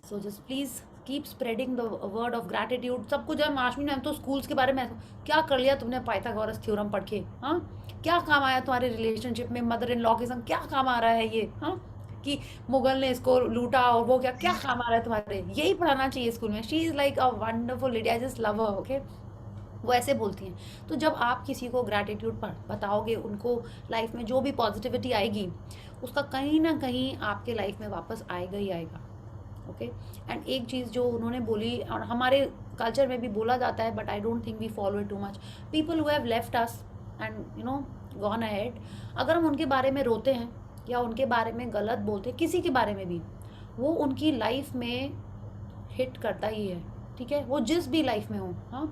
So just please keep spreading the word of gratitude. सब कुछ है माशमी मैम, तो स्कूल्स के बारे में क्या कर लिया तुमने पाइथागोरस थ्योरम पढ़ के, हाँ, क्या काम आया तुम्हारे रिलेशनशिप में, मदर इन लॉ के संग क्या काम आ रहा है ये, हाँ, कि मुगल ने इसको लूटा और वो क्या काम आ रहा है तुम्हारे, यही पढ़ाना चाहिए स्कूल में। She is like a wonderful lady, I just love her, okay. वो ऐसे बोलती हैं। तो जब आप किसी को ग्रैटिट्यूड बताओगे, उनको लाइफ में जो भी पॉजिटिविटी आएगी, उसका कहीं ना कहीं आपके लाइफ में वापस आएगा ही आएगा, ओके। एंड एक चीज़ जो उन्होंने बोली, और हमारे कल्चर में भी बोला जाता है, but I don't think we follow it too much, people who have left us and you know gone ahead, अगर हम उनके बारे में रोते हैं या उनके बारे में गलत बोलते हैं, किसी के बारे में भी, वो उनकी लाइफ में हिट करता ही है, ठीक है, वो जिस भी लाइफ में हो, हाँ,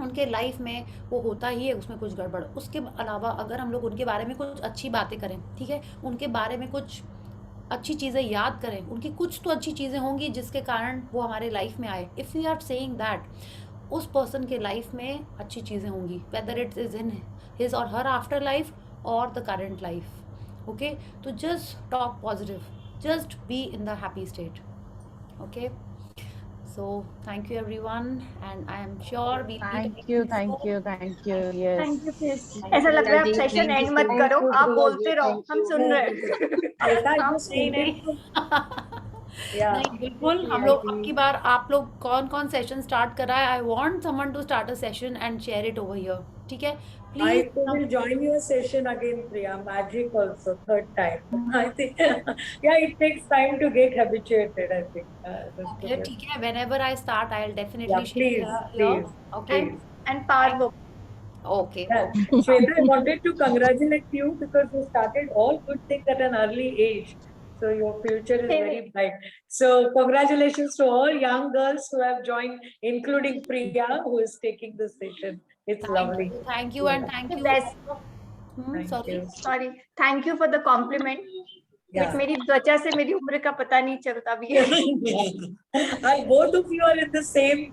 उनके लाइफ में वो होता ही है, उसमें कुछ गड़बड़। उसके अलावा अगर हम लोग उनके बारे में कुछ अच्छी बातें करें, ठीक है, उनके बारे में कुछ अच्छी चीज़ें याद करें, उनकी कुछ तो अच्छी चीज़ें होंगी जिसके कारण वो हमारे लाइफ में आए। If we are saying that, उस पर्सन के लाइफ में अच्छी चीज़ें होंगी, whether it is in his और हर आफ्टर लाइफ और द करंट लाइफ, okay, तो just talk positive, just be in the happy state, okay. So thank you everyone, and I am sure we'll thank you yes, thank you please. ऐसा लग रहा है आप session and मत करो, आप बोलते रहो, हम सुन रहे हैं। नहीं बिल्कुल, हम लोग अब की बार आप लोग कौन कौन सेशन स्टार्ट कर रहा है, I want someone to start a session and share it over here, ठीक है, I please. will join your session again, Priya. Magic also, third time. I think, yeah, it takes time to get habituated, I think. Okay, ठीक है, whenever I start, I'll definitely Yeah, share please, here, please, okay. please. And power book, Okay. Yeah. Okay. Shweta, I wanted to congratulate you because you started all good things at an early age. So your future is very bright. So congratulations to all young girls who have joined, including Priya, who is taking this session. It's lovely. Thank you, and thank you. Best. Thank Sorry. you. Sorry. Thank you for the compliment. Yeah. But मेरी त्वचा से मेरी उम्र का पता नहीं चलता भी है. Both of you are in the same,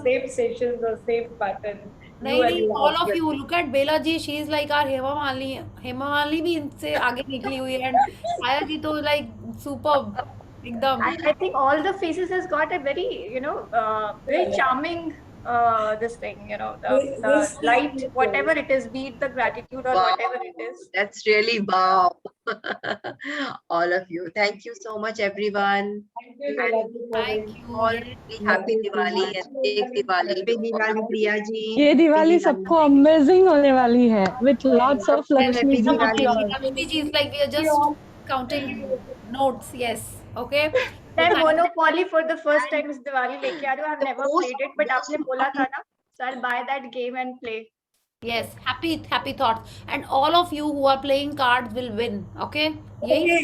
same sessions or same pattern. You नहीं and नहीं, your all of husband. you look at Bela ji, she is like our Hema Malini. Hema Malini भी इनसे आगे निकली हुई है, and छाया जी तो like superb एकदम. I think all the faces has got a very, very charming, this thing, the light, whatever it is, be it the gratitude or Wow. whatever it is. That's really wow. All of you. Thank you so much, everyone. Thank you, Balaji, for Thank being- you. All really happy Diwali and safe Diwali. Happy Diwali, Priya ji. ये दिवाली सबको amazing होने वाली है with lots of Happy Lakshmi ji Diwali. Lakshmi ji is like we are just counting notes. Yes. Okay. मैं Monopoly for the first time इस दिवाली लेके आ रही हूँ. I've never played it, but आपने बोला था ना, so I'll buy that game and play. Yes, happy thoughts. And all of you who are playing cards will win. Okay? यही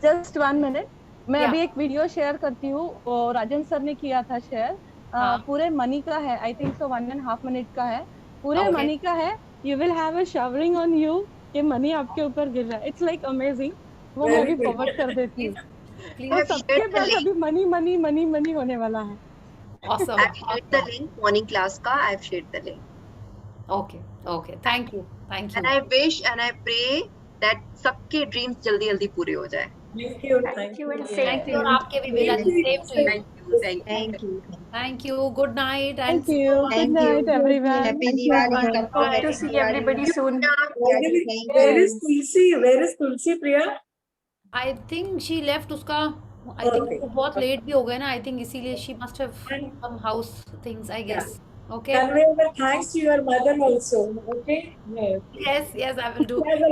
just 1 minute, मैं Yeah. अभी एक वीडियो शेयर करती हूँ, वो राजन सर ने किया था शेयर. हाँ. पूरे मनी का है, आई थिंक सो 1.5 मिनट का है, पूरे Okay. मनी का है. You will have a showering on you, ये मनी आपके ऊपर गिर रहा है. It's like amazing. वो मैं भी फॉरवर्ड कर देती हूँ. Please. तो सबके पास अभी मनी मनी मनी मनी होने वाला है. Awesome. I've shared the link. Morning class ka. I've shared the link. Okay. Thank you. And I wish and I pray that सबके dreams जल्दी जल्दी पूरे हो जाए. Thank you. Thank you and same Thank to you. और you. आपके भी बेला जी, same to you. Thank you. Thank you. Good night. Thank And you. Good Thank night, you. everyone. Happy Thank you Diwali. again. सबको Hope to happy see Diwali. everybody soon. Where is Tulsi? Where is Tulsi, Priya? I think she left उसका. I think Okay. वो बहुत late भी हो गए ना. I think इसीलिए she must have some house things. I guess. Okay. Convey the thanks to your mother also. Okay? Yes. Yes, I will do. She has a